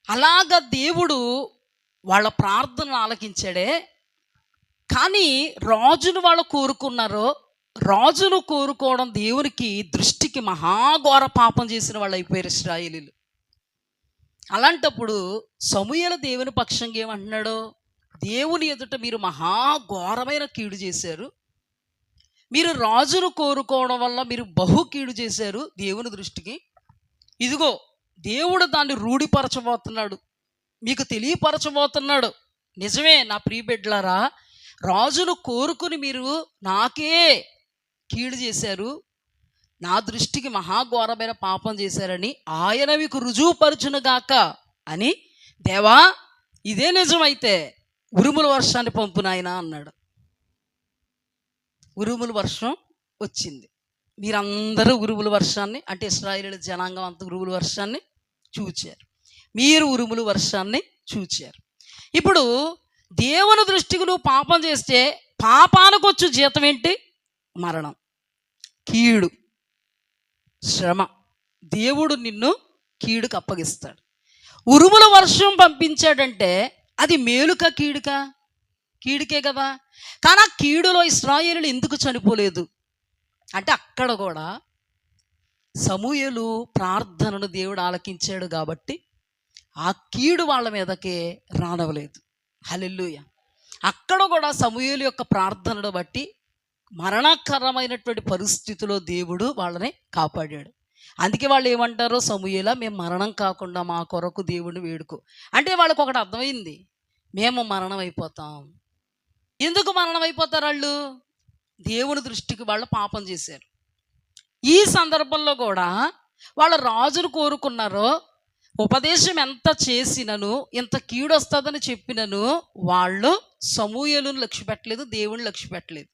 A: అలాగ దేవుడు వాళ్ళ ప్రార్థనలు ఆలకించాడే. కానీ రాజును వాళ్ళు కోరుకున్నారో, రాజును కోరుకోవడం దేవునికి దృష్టికి మహాఘోర పాపం చేసిన వాళ్ళు అయిపోయారు ఇశ్రాయేలీలు. అలాంటప్పుడు సమూయేలు దేవుని పక్షంగా ఏమంటున్నాడో, దేవుని ఎదుట మీరు మహాఘోరమైన కీడు చేశారు, మీరు రాజును కోరుకోవడం వల్ల మీరు బహు కీడు చేశారు దేవుని దృష్టికి. ఇదిగో దేవుడు దాన్ని రూఢిపరచబోతున్నాడు, మీకు తెలియపరచబోతున్నాడు. నిజమే నా ప్రియబిడ్డలారా, రాజును కోరుకుని మీరు నాకే కీడు చేశారు, నా దృష్టికి మహాఘోరమైన పాపం చేశారని ఆయన మీకు రుజువుపరచునుగాక అని, దేవా ఇదే నిజమైతే ఉరుముల వర్షాన్ని పంపు నాయనా అన్నాడు. ఉరుముల వర్షం వచ్చింది. మీరందరూ ఉరుముల వర్షాన్ని, అంటే ఇశ్రాయేలు జనాంగం అంతా ఉరుముల వర్షాన్ని చూచారు, మీరు ఉరుముల వర్షాన్ని చూచారు. ఇప్పుడు దేవుని దృష్టికి నువ్వు పాపం చేస్తే పాపానికి వచ్చు జీతం ఏంటి? మరణం, కీడు, శ్రమ. దేవుడు నిన్ను కీడుకు అప్పగిస్తాడు. ఉరుముల వర్షం పంపించాడంటే అది మేలుక కీడుకా? కీడుకే కదా. కానీ ఆ కీడులో ఇశ్రాయేలీయులు ఎందుకు చనిపోలేదు అంటే, అక్కడ కూడా సమూయేలు ప్రార్థనను దేవుడు ఆలకించాడు కాబట్టి ఆ కీడు వాళ్ళ మీదకే రానవలేదు. హల్లెలూయా. అక్కడ కూడా సమూయేలు యొక్క ప్రార్థనను బట్టి మరణకరమైనటువంటి పరిస్థితిలో దేవుడు వాళ్ళని కాపాడాడు. అందుకే వాళ్ళు ఏమంటారో, సమూయేలా మేము మరణం కాకుండా మా కొరకు దేవుడిని వేడుకో. అంటే వాళ్ళకు ఒకటి అర్థమైంది, మేము మరణం అయిపోతాం. ఎందుకు మరణం అయిపోతారు వాళ్ళు? దేవుని దృష్టికి వాళ్ళు పాపం చేశారు. ఈ సందర్భంలో కూడా వాళ్ళు రాజును కోరుకున్నారో, ఉపదేశం ఎంత చేసినను, ఎంత కీడు వస్తుందని చెప్పినను వాళ్ళు సమూయేలును లక్ష్య పెట్టలేదు, దేవుని లక్ష్య పెట్టలేదు.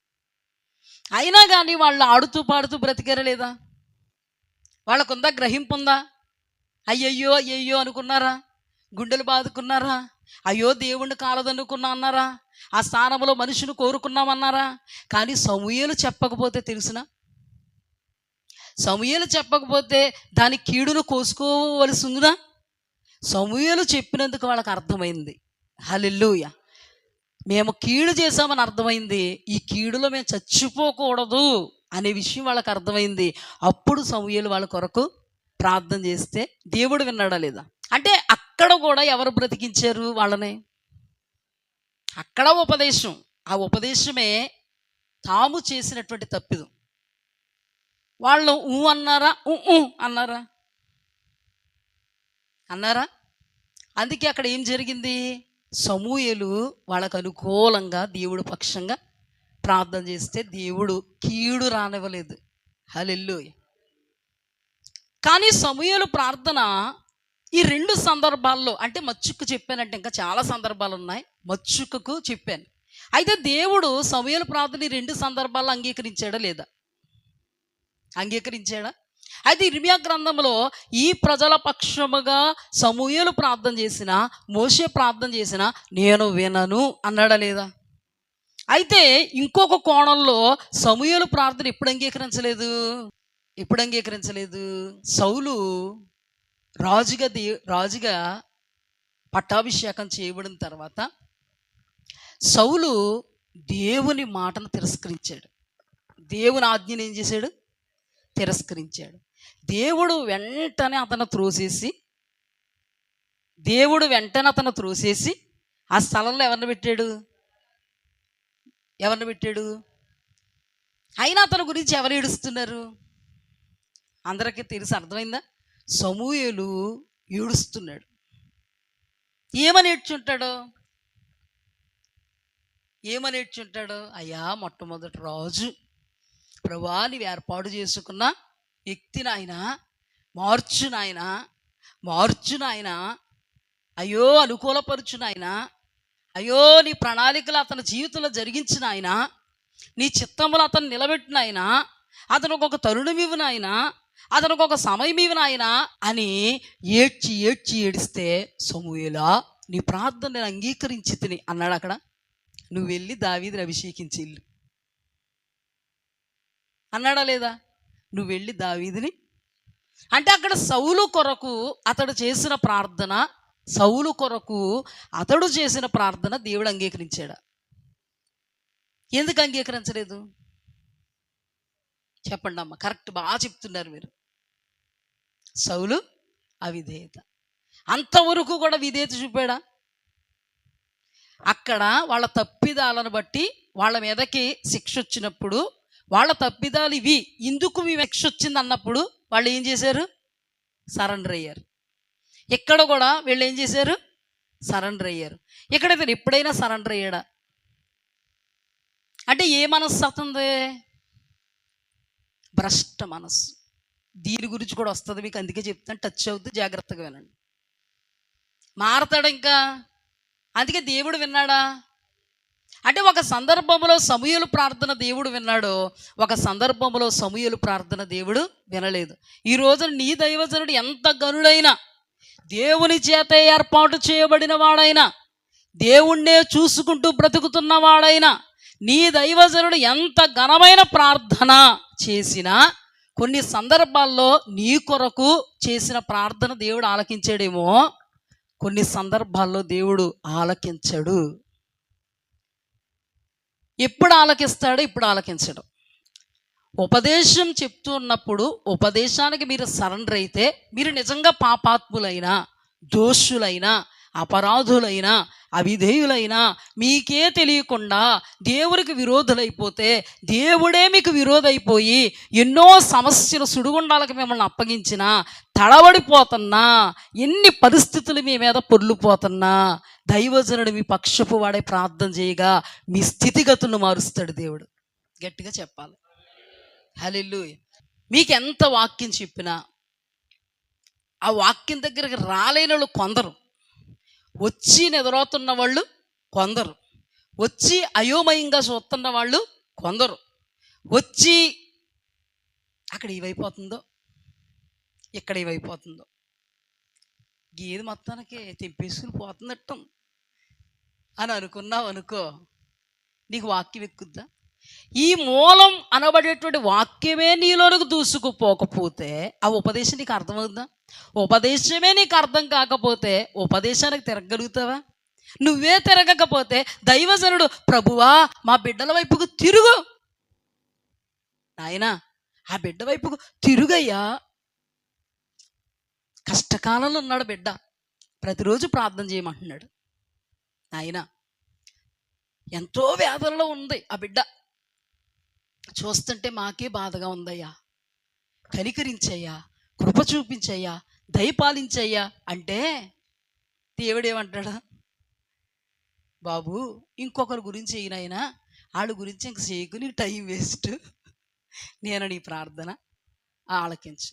A: అయినా కానీ వాళ్ళు ఆడుతూ పాడుతూ బ్రతికారా లేదా? వాళ్ళకుందా గ్రహింపు ఉందా? అయ్యయ్యో అయ్యయ్యో అనుకున్నారా? గుండెలు బాదుకున్నారా? అయ్యో దేవుణ్ణి కాలదనుకున్నా అన్నారా? ఆ స్థానంలో మనుషుని కోరుకున్నామన్నారా? కానీ సమూయేలు చెప్పకపోతే తెలుసునా? సమూయేలు చెప్పకపోతే దాని కీడును కోసుకోవలసి ఉందా? సమూయేలు చెప్పినందుకు వాళ్ళకి అర్థమైంది. హల్లెలూయా. మేము కీడు చేసామని అర్థమైంది, ఈ కీడులో మేము చచ్చిపోకూడదు అనే విషయం వాళ్ళకి అర్థమైంది. అప్పుడు సమూయేలు వాళ్ళ కొరకు ప్రార్థన చేస్తే దేవుడు విన్నాడా లేదా? అంటే అక్కడ కూడా ఎవరు బ్రతికించారు వాళ్ళని? అక్కడ ఉపదేశం, ఆ ఉపదేశమే తాము చేసినటువంటి తప్పిదం. వాళ్ళు అన్నారా? అన్నారా? అన్నారా? అందుకే అక్కడ ఏం జరిగింది? సమూయేలు వాళ్ళకు అనుకూలంగా దేవుడు పక్షంగా ప్రార్థన చేస్తే దేవుడు కీడు రానివ్వలేదు. హల్లెలూయా. కానీ సమూయేలు ప్రార్థన ఈ 2 సందర్భాల్లో, అంటే మచ్చుకు చెప్పానంటే ఇంకా చాలా సందర్భాలు ఉన్నాయి, మచ్చుకకు చెప్పాను. అయితే దేవుడు సమూయేలు ప్రార్థన ఈ 2 సందర్భాల్లో అంగీకరించాడా లేదా? అంగీకరించాడా? అయితే ఇర్మియా గ్రంథంలో ఈ ప్రజల పక్షముగా సమూయేలు ప్రార్థన చేసిన, మోషే ప్రార్థన చేసిన నేను వినను అన్నాడా లేదా? అయితే ఇంకొక కోణంలో సమూయేలు ప్రార్థన ఎప్పుడు అంగీకరించలేదు? సౌలు రాజుగా పట్టాభిషేకం చేయబడిన తర్వాత సౌలు దేవుని మాటను తిరస్కరించాడు. దేవుని ఆజ్ఞను ఏం చేశాడు? తిరస్కరించాడు. దేవుడు వెంటనే అతను త్రోసేసి ఆ స్థలంలో ఎవరిని పెట్టాడు? అయినా అతని గురించి ఎవరు ఏడుస్తున్నారు? అందరికీ తెలుసు. అర్థమైందా? సమూయేలు ఏడుస్తున్నాడు. ఏమని ఏడ్చుంటాడు? అయ్యా, మొట్టమొదటి రాజు ప్రభువా, నీవు ఏర్పాటు చేసుకున్న వ్యక్తిని ఆయన మార్చు నాయన, అయ్యో అనుకూలపరచు నాయన, అయ్యో, నీ ప్రణాళికలు అతని జీవితంలో జరిగించిన ఆయన, నీ చిత్తంలో అతను నిలబెట్టిన ఆయన, అతనికి ఒక తరుణం ఇవ్వను ఆయన, అతనికి ఒక సమయం ఇవ్వను ఆయన అని ఏడ్చి ఏడ్చి ఏడిస్తే, సమూయేలా నీ ప్రార్థన నేను అంగీకరించి తిని అన్నాడు. అక్కడ నువ్వు వెళ్ళి దావీదుని అభిషేకించి ఇల్లు అన్నాడా లేదా? నువ్వు వెళ్ళి దావీదుని అంటే అక్కడ సౌలు కొరకు అతడు చేసిన ప్రార్థన, సౌలు కొరకు అతడు చేసిన ప్రార్థన దేవుడు అంగీకరించాడా? ఎందుకు అంగీకరించలేదు చెప్పండి అమ్మ, కరెక్ట్, బాగా చెప్తున్నారు మీరు. సౌలు అవిధేయత, అంతవరకు కూడా విధేయత చూపాడా? అక్కడ వాళ్ళ తప్పిదాలను బట్టి వాళ్ళ మీదకి శిక్ష వచ్చినప్పుడు, వాళ్ళ తప్పిదాలు ఇవి, ఇందుకు మీ శిక్ష వచ్చింది అన్నప్పుడు వాళ్ళు ఏం చేశారు? సరెండర్ అయ్యారు. ఇక్కడ కూడా వీళ్ళు ఏం చేశారు? సరెండర్ అయ్యారు. ఇక్కడైతే ఎప్పుడైనా సరెండర్ అయ్యాడా? అంటే ఏ మనస్సు అతుంది? భ్రష్ట మనస్సు. దీని గురించి కూడా వస్తుంది మీకు, అందుకే చెప్తాను, టచ్ అవుతుంది, జాగ్రత్తగా వినండి. మారతాడు ఇంకా, అందుకే దేవుడు విన్నాడా? అంటే ఒక సందర్భంలో సమూయేలు ప్రార్థన దేవుడు విన్నాడు, ఒక సందర్భంలో సమూయేలు ప్రార్థన దేవుడు వినలేదు. ఈ రోజున నీ దైవజనుడు ఎంత గనుడైనా, దేవుని చేత ఏర్పాటు చేయబడిన వాడైనా, దేవుణ్ణే చూసుకుంటూ బ్రతుకుతున్న వాడైనా, నీ దైవజనుడు ఎంత ఘనమైన ప్రార్థన చేసినా కొన్ని సందర్భాల్లో నీ కొరకు చేసిన ప్రార్థన దేవుడు ఆలకించాడేమో, కొన్ని సందర్భాల్లో దేవుడు ఆలకించడు. ఎప్పుడు ఆలకిస్తాడో ఇప్పుడు ఆలకించడు. ఉపదేశం చెప్తూ ఉన్నప్పుడు ఉపదేశానికి మీరు సరెండర్ అయితే, మీరు నిజంగా పాపాత్ములైనా, దోషులైనా, అపరాధులైనా, అవిధేయులైనా, మీకే తెలియకుండా దేవుడికి విరోధులైపోతే, దేవుడే మీకు విరోధైపోయి ఎన్నో సమస్యలు సుడిగుండాలకు మిమ్మల్ని అప్పగించినా, తడబడిపోతున్నా, ఎన్ని పరిస్థితులు మీ మీద పొర్లిపోతున్నా, దైవజనుడు మీ పక్షపు వాడే ప్రార్థన చేయగా మీ స్థితిగతులను మారుస్తాడు దేవుడు. గట్టిగా చెప్పాలి హల్లెలూయా. మీకు ఎంత వాక్యం చెప్పినా ఆ వాక్యం దగ్గరికి రాలేని వాళ్ళు కొందరు, వచ్చి నిద్రపోతున్న వాళ్ళు కొందరు, వచ్చి అయోమయంగా చూస్తున్న వాళ్ళు కొందరు, వచ్చి అక్కడ ఏమైపోతుందో ఇక్కడ ఏమైపోతుందో గేదె మొత్తానికి తెంపేసుకుని పోతున్నట్టు అని అనుకున్నావు అనుకో, నీకు వాక్యం ఎక్కుద్దా? ఈ మూలం అనబడేటువంటి వాక్యమే నీలోనికి దూసుకుపోకపోతే ఆ ఉపదేశం నీకు అర్థమవుతుందా? ఉపదేశమే నీకు అర్థం కాకపోతే ఉపదేశానికి తిరగలుగుతావా? నువ్వే తిరగకపోతే దైవజనుడు, ప్రభువా మా బిడ్డల వైపుకు తిరుగు నాయనా, ఆ బిడ్డ వైపుకు తిరుగయ్యా. కష్టకాలంలో ఉన్నాడు బిడ్డ, ప్రతిరోజు ప్రార్థన చేయమంటున్నాడు. నాయనా, ఎంతో వేదనలో ఉంది ఆ బిడ్డ, చూస్తుంటే మాకే బాధగా ఉందయ్యా, కనికరించయ్యా, కృప చూపించయ్యా, దయపాలించయ్యా అంటే దేవుడేమంటాడా? బాబు ఇంకొకరి గురించి అయినైనా వాళ్ళ గురించి ఇంక చేయకు, నీకు టైం వేస్ట్, నేను నీ ప్రార్థన ఆలకించు.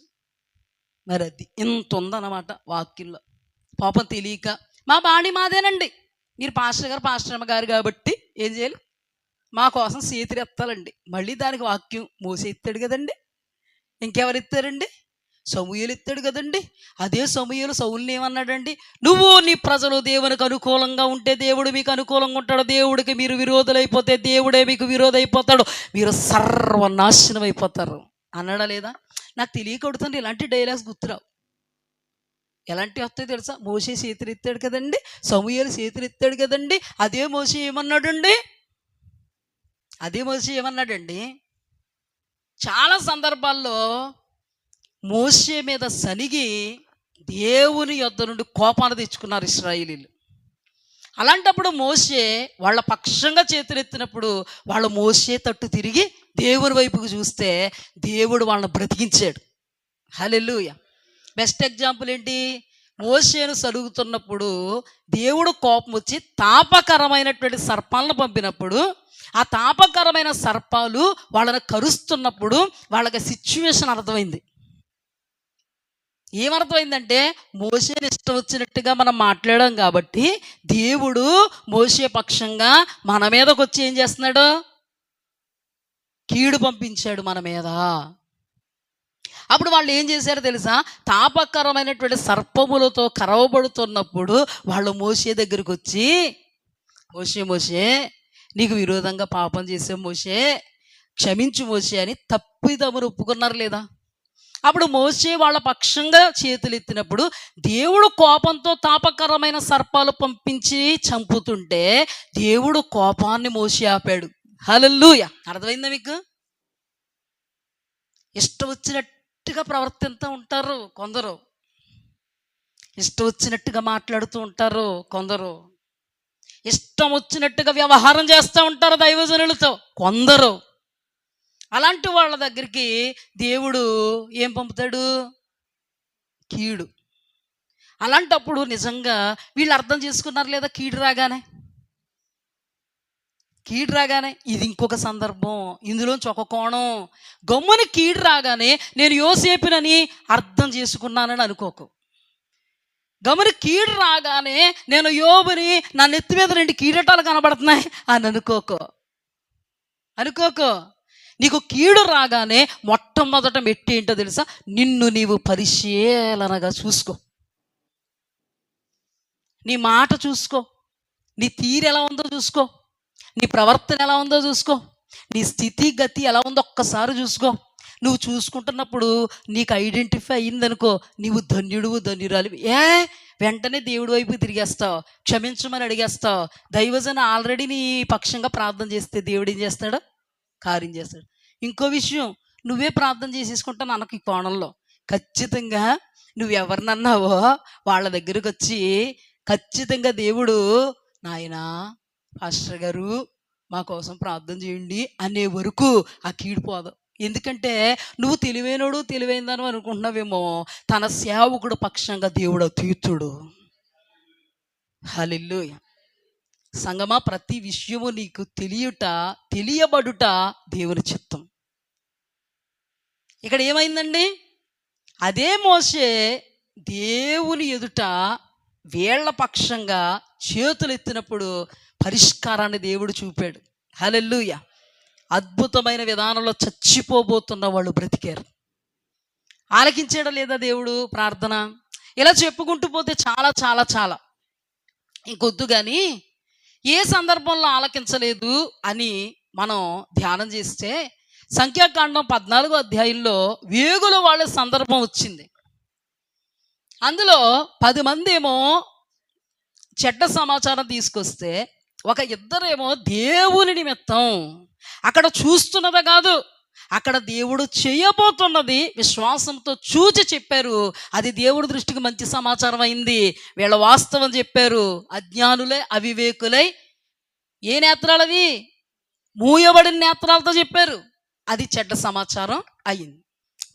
A: మరి అది ఇంత ఉందన్నమాట వాక్యంలో. పాపం తెలియక మా బాణి మాదేనండి, మీరు పాస్టర్ అమ్మ గారు కాబట్టి ఏం చేయాలి, మా కోసం చేతులు ఎత్తాలండి. మళ్ళీ దానికి వాక్యం మోసే ఎత్తాడు కదండి, ఇంకెవరు ఎత్తారండి? సమూయేలు ఎత్తాడు కదండి. అదే సమూయేలు సౌలుని ఏమన్నాడండి? నువ్వు నీ ప్రజలు దేవునికి అనుకూలంగా ఉంటే దేవుడు మీకు అనుకూలంగా ఉంటాడు, దేవుడికి మీరు విరోధులైపోతే దేవుడే మీకు విరోధైపోతాడు, మీరు సర్వనాశనం అయిపోతారు అన్నాడా లేదా? నాకు తెలియకూడుతుంది ఇలాంటి డైలాగ్స్ గుర్తురావు. ఎలాంటివి వస్తాయి తెలుసా? మోసే చేతులు ఎత్తాడు కదండి, సమూయేలు చేతులు ఎత్తాడు కదండి, అదే మోసే ఏమన్నాడండి? చాలా సందర్భాల్లో మోసే మీద సనిగి దేవుని యొద్ద నుండి కోపాన్ని తెచ్చుకున్నారు ఇశ్రాయేలీలు. అలాంటప్పుడు మోసే వాళ్ళ పక్షంగా చేతులెత్తినప్పుడు వాళ్ళు మోసే తట్టు తిరిగి దేవుని వైపుకు చూస్తే దేవుడు వాళ్ళని బ్రతికించాడు. హల్లెలూయా. బెస్ట్ ఎగ్జాంపుల్ ఏంటి? మోసేను సలుగుతున్నప్పుడు దేవుడు కోపం వచ్చి తాపకరమైనటువంటి సర్పాలను పంపినప్పుడు, ఆ తాపకరమైన సర్పాలు వాళ్ళని కరుస్తున్నప్పుడు వాళ్ళకి సిచ్యువేషన్ అర్థమైంది. ఏమర్థమైందంటే మోషేని ఇష్టం వచ్చినట్టుగా మనం మాట్లాడాం కాబట్టి దేవుడు మోషే పక్షంగా మన మీదకి వచ్చి ఏం చేస్తున్నాడు? కీడు పంపించాడు మన మీద. అప్పుడు వాళ్ళు ఏం చేశారో తెలుసా? తాపకరమైనటువంటి సర్పములతో కరవబడుతున్నప్పుడు వాళ్ళు మోషే దగ్గరికి వచ్చి, మోషే మోషే నీకు విరోధంగా పాపం చేసాం మోషే, క్షమించు మోషే అని తప్పిదమును ఒప్పుకున్నారు లేదా? అప్పుడు మోషే వాళ్ళ పక్షంగా చేతులు ఎత్తినప్పుడు దేవుడు కోపంతో తాపకరమైన సర్పాలు పంపించి చంపుతుంటే దేవుడు కోపాన్ని మోషే ఆపాడు. హల్లెలూయా. అర్థమైందా మీకు? ఇష్టం వచ్చినట్టుగా ప్రవర్తిస్తూ ఉంటారు కొందరు, ఇష్టం వచ్చినట్టుగా మాట్లాడుతూ ఉంటారు కొందరు, ఇష్టం వచ్చినట్టుగా వ్యవహారం చేస్తూ ఉంటారు దైవజనులతో కొందరు. అలాంటి వాళ్ళ దగ్గరికి దేవుడు ఏం పంపుతాడు? కీడు. అలాంటప్పుడు నిజంగా వీళ్ళు అర్థం చేసుకున్నారు లేదా? కీడు రాగానే ఇది ఇంకొక సందర్భం, ఇందులోంచి ఒక కోణం. గమ్ముని కీడు రాగానే నేను యోసేపునని అర్థం చేసుకున్నానని అనుకోకు. గమని కీడు రాగానే నేను యోబుని, నా నెత్తి మీద 2 కీడటాలు కనబడుతున్నాయి అని అనుకోకు. నీకు కీడు రాగానే మొట్టమొదట మెట్టి ఏంటో తెలుసా? నిన్ను నీవు పరిశీలనగా చూసుకో. నీ మాట చూసుకో, నీ తీరు ఎలా ఉందో చూసుకో, నీ ప్రవర్తన ఎలా ఉందో చూసుకో, నీ స్థితి గతి ఎలా ఉందో ఒక్కసారి చూసుకో. నువ్వు చూసుకుంటున్నప్పుడు నీకు ఐడెంటిఫై అయ్యిందనుకో, నీవు ధన్యుడువు ధన్యురాలు. వెంటనే దేవుడి వైపు తిరిగేస్తావు, క్షమించమని అడిగేస్తావు. దైవజన ఆల్రెడీ నీ పక్షంగా ప్రార్థన చేస్తే దేవుడు ఏం చేస్తాడు? కార్యం చేస్తాడు. ఇంకో విషయం, నువ్వే ప్రార్థన చేసేసుకుంటాను అనకు. ఈ కోణంలో ఖచ్చితంగా నువ్వెవరినన్నావో వాళ్ళ దగ్గరకు వచ్చి ఖచ్చితంగా దేవుడు, నాయనా పాస్టర్ గారు మా కోసం ప్రార్థన చేయండి అనే వరకు ఆ కీడిపోదు. ఎందుకంటే నువ్వు తెలివైందని అనుకుంటున్నావేమో, తన సేవకుడు పక్షంగా దేవుడు తీర్చుడు. హల్లెలూయా. సంగమా, ప్రతి విషయము నీకు తెలియబడుట దేవుని చిత్తం. ఇక్కడ ఏమైందండి? అదే మోషే దేవుని ఎదుట వీళ్ళ పక్షంగా చేతులు ఎత్తినప్పుడు పరిష్కారాన్ని దేవుడు చూపాడు. హల్లెలూయా. అద్భుతమైన విధానంలో చచ్చిపోబోతున్న వాళ్ళు బ్రతికారు. ఆలకించాడా లేదా దేవుడు ప్రార్థన? ఇలా చెప్పుకుంటూ పోతే చాలా చాలా చాలా ఇంకొద్దు. కానీ ఏ సందర్భంలో ఆలకించలేదు అని మనం ధ్యానం చేస్తే సంఖ్యాకాండం 14వ అధ్యాయంలో వేగుల వాళ్ళ సందర్భం వచ్చింది. అందులో 10 మంది ఏమో చెడ్డ సమాచారం తీసుకొస్తే, ఒక ఇద్దరేమో దేవుని నిమిత్తం అక్కడ చూస్తున్నది కాదు, అక్కడ దేవుడు చేయబోతున్నది విశ్వాసంతో చూచి చెప్పారు. అది దేవుడి దృష్టికి మంచి సమాచారం అయింది. వీళ్ళ వాస్తవం చెప్పారు. అజ్ఞానులై అవివేకులై ఏ నేత్రాలవి? మూయబడిన నేత్రాలతో చెప్పారు. అది చెడ్డ సమాచారం అయింది.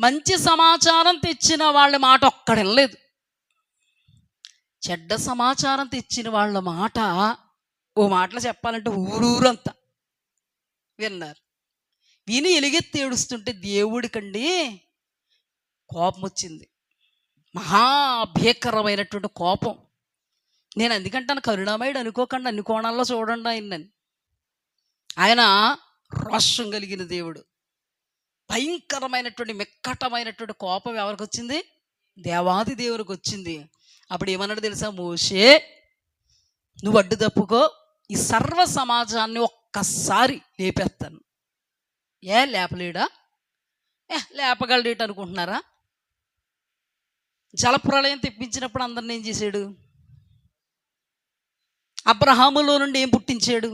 A: మంచి సమాచారం తెచ్చిన వాళ్ళ మాట ఒక్కడెనలేదు. చెడ్డ సమాచారం తెచ్చిన వాళ్ళ మాట, ఓ మాటలో చెప్పాలంటే ఊరూరంతా విన్నారు. విని ఎలుగెత్తి ఏడుస్తుంటే దేవుడికండి కోపం వచ్చింది. మహాభీకరమైనటువంటి కోపం. నేను ఎందుకంటాను కరుణామయుడు అనుకోకండి, అన్ని కోణాల్లో చూడండి ఆయన్ని. ఆయన రోషం కలిగిన దేవుడు. భయంకరమైనటువంటి మిక్కటమైనటువంటి కోపం ఎవరికి వచ్చింది? దేవాది దేవునికి వచ్చింది. అప్పుడు ఏమన్నాడు తెలుసా? మోషే, నువ్వు అడ్డు తప్పుకో, ఈ సర్వ సమాజాన్ని ఒక్కసారి లేపేస్తాను. లేపలేడా? లేపగలడేట అనుకుంటున్నారా? జలప్రళయం తెప్పించినప్పుడు అందరిని ఏం చేశాడు? అబ్రహాములో నుండి ఏం పుట్టించాడు?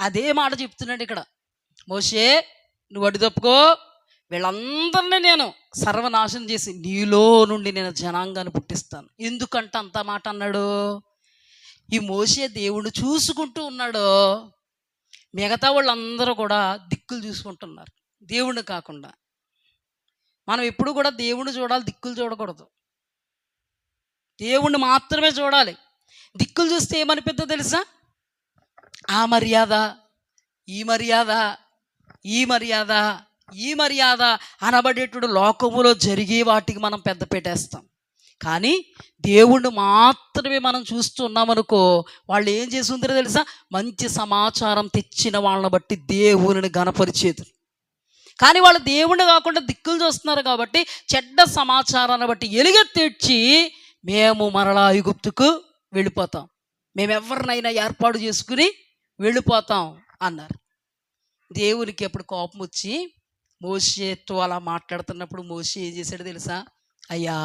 A: అదే మాట చెప్తున్నాడు ఇక్కడ. మోషే, నువ్వు అడ్డు తప్పుకో, వీళ్ళందరినీ నేను సర్వనాశనం చేసి నీలో నుండి నేను జనాంగాన్ని పుట్టిస్తాను. ఎందుకంటే అంత మాట అన్నాడు? ఈ మోషే దేవుడు చూసుకుంటూ ఉన్నాడు, మిగతా వాళ్ళందరూ కూడా దిక్కులు చూసుకుంటున్నారు, దేవుణ్ణి కాకుండా. మనం ఎప్పుడు కూడా దేవుణ్ణి చూడాలి, దిక్కులు చూడకూడదు. దేవుణ్ణి మాత్రమే చూడాలి. దిక్కులు చూస్తే ఏమనిపిద్దో తెలుసా? ఆ మర్యాద, ఈ మర్యాద, ఈ మర్యాద, ఈ మర్యాద అనబడేటువంటి లోకములో జరిగే వాటికి మనం పెద్ద పెట్టేస్తాం. కానీ దేవుణ్ణి మాత్రమే మనం చూస్తున్నామనుకో, వాళ్ళు ఏం చేసి ఉందో తెలుసా, మంచి సమాచారం తెచ్చిన వాళ్ళని బట్టి దేవుని గణపరిచేది. కానీ వాళ్ళు దేవుణ్ణి కాకుండా దిక్కులు చూస్తున్నారు కాబట్టి చెడ్డ సమాచారాన్ని బట్టి ఎలుగెత్తిడ్చి మేము మరలా ఐగుప్తుకు వెళ్ళిపోతాం, మేము ఎవరినైనా ఏర్పాటు చేసుకుని వెళ్ళిపోతాం అన్నారు. దేవునికి ఎప్పుడు కోపం వచ్చి మోషేతో అలా మాట్లాడుతున్నప్పుడు మోషే ఏం చేశాడు తెలుసా, అయ్యా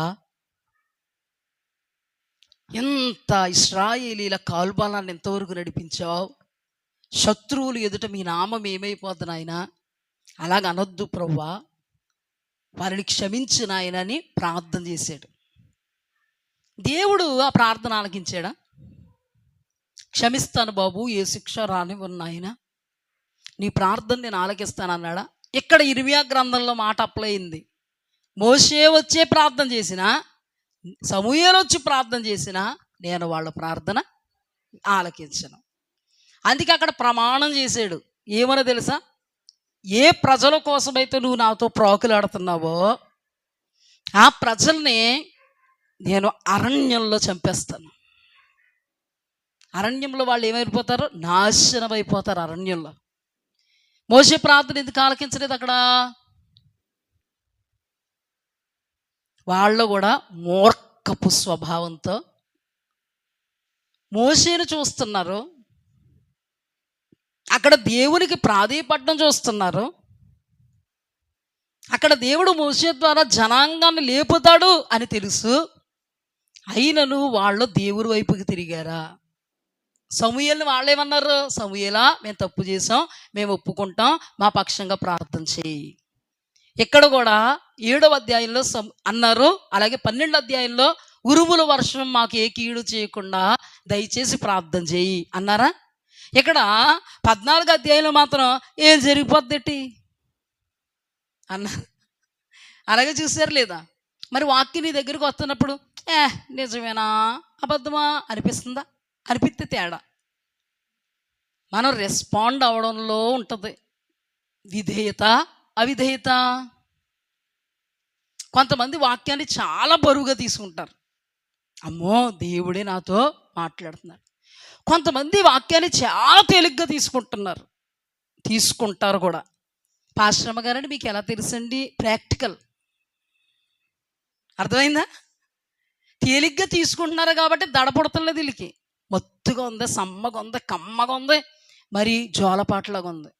A: ఎంత ఇశ్రాయేలీల కాల్బలాన్ని ఎంతవరకు నడిపించావు, శత్రువులు ఎదుట మీ నామం ఏమైపోద్ది నాయనా, అలాగ అనొద్దు ప్రభువా, వారిని క్షమించు నాయన అని ప్రార్థన చేశాడు. దేవుడు ఆ ప్రార్థన ఆలకించాడా? క్షమిస్తాను బాబు, ఏ శిక్ష రానివ్వను నాయన, నీ ప్రార్థన నేను ఆలకిస్తాను అన్నాడా? ఇక్కడ ఇర్మియా గ్రంథంలో మాట అప్లై అయింది. మోషే వచ్చే ప్రార్థన చేసినా, సమూయేలు వచ్చి ప్రార్థన చేసినా నేను వాళ్ళ ప్రార్థన ఆలకించను. అందుకే అక్కడ ప్రమాణం చేశాడు. ఏమని తెలుసా, ఏ ప్రజల కోసమైతే నువ్వు నాతో ప్రాకులాడుతున్నావో ఆ ప్రజల్ని నేను అరణ్యంలో చంపేస్తాను. అరణ్యంలో వాళ్ళు ఏమైపోతారు, నాశనం అయిపోతారు అరణ్యంలో. మోషే ప్రార్థన ఎందుకు ఆలకించలేదు? అక్కడ వాళ్ళు కూడా మూర్ఖపు స్వభావంతో మోషేను చూస్తున్నారు, అక్కడ దేవునికి ప్రాధేయపడడం చూస్తున్నారు. అక్కడ దేవుడు మోషే ద్వారా జనాంగాన్ని లేపుతాడు అని తెలుసు, అయినను వాళ్ళు దేవుడి వైపుకి తిరిగారా? సమూయేలుని వాళ్ళేమన్నారు, సమూయేలా మేము తప్పు చేసాం, మేము ఒప్పుకుంటాం, మా పక్షంగా ప్రార్థన చేయి. ఇక్కడ కూడా 7వ అధ్యాయంలో అన్నారు, అలాగే 12వ అధ్యాయంలో ఉరుముల వర్షం మాకు ఏ కీడు చేయకుండా దయచేసి ప్రార్థన చేయి అన్నారా? ఇక్కడ 14వ అధ్యాయంలో మాత్రం ఏం జరిగిపోద్దేటి అన్నారు. అలాగే చూసారు లేదా? మరి వాక్యం నీ దగ్గరికి వస్తున్నప్పుడు నిజమేనా అబద్ధమా అనిపిస్తుందా? అనిపిస్తే తేడా. మనం రెస్పాండ్ అవడంలో ఉంటుంది విధేయత అవిధేయత. కొంతమంది వాక్యాన్ని చాలా బరువుగా తీసుకుంటారు, అమ్మో దేవుడే నాతో మాట్లాడుతున్నాడు. కొంతమంది వాక్యాన్ని చాలా తేలిగ్గా తీసుకుంటారు కూడా. పాశ్రమ గారండి మీకు ఎలా తెలుసండి? ప్రాక్టికల్. అర్థమైందా? తేలిగ్గా తీసుకుంటున్నారు కాబట్టి దడపడతలేదు వీళ్ళకి. మత్తుగా ఉంది, సమ్మగా ఉంది, కమ్మగా ఉంది, మరి జోలపాటలాగా ఉంది.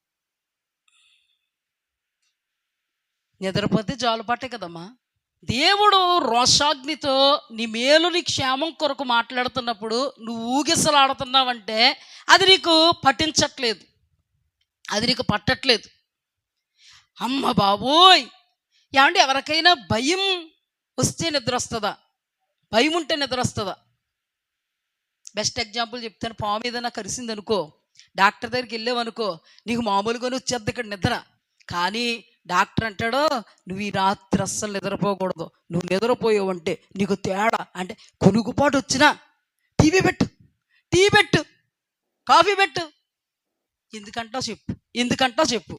A: నిద్రపోతే జోలపాటే కదమ్మా. దేవుడు రోషాగ్నితో నీ మేలు నీ క్షేమం కొరకు మాట్లాడుతున్నప్పుడు నువ్వు ఊగిసలాడుతున్నావంటే అది నీకు పట్టించట్లేదు, అది నీకు పట్టట్లేదు. అమ్మ బాబోయ్, ఏమంటే ఎవరికైనా భయం వస్తే నిద్ర వస్తుందా? భయం ఉంటే నిద్ర వస్తుందా? బెస్ట్ ఎగ్జాంపుల్ చెప్తాను. పాము ఏదైనా కరిసింది అనుకో, డాక్టర్ దగ్గరికి వెళ్ళావనుకో, నీకు మామూలుగానే వచ్చేద్ది ఇక్కడ నిద్ర. కానీ డాక్టర్ అంటాడు, నువ్వు ఈ రాత్రి అస్సలు నిద్రపోకూడదు, నువ్వు నిద్రపోయావంటే నీకు తేడా అంటే కొనుగుపాటు వచ్చినా టీ పెట్టు, కాఫీ పెట్టు, ఎందుకంటావు చెప్పు.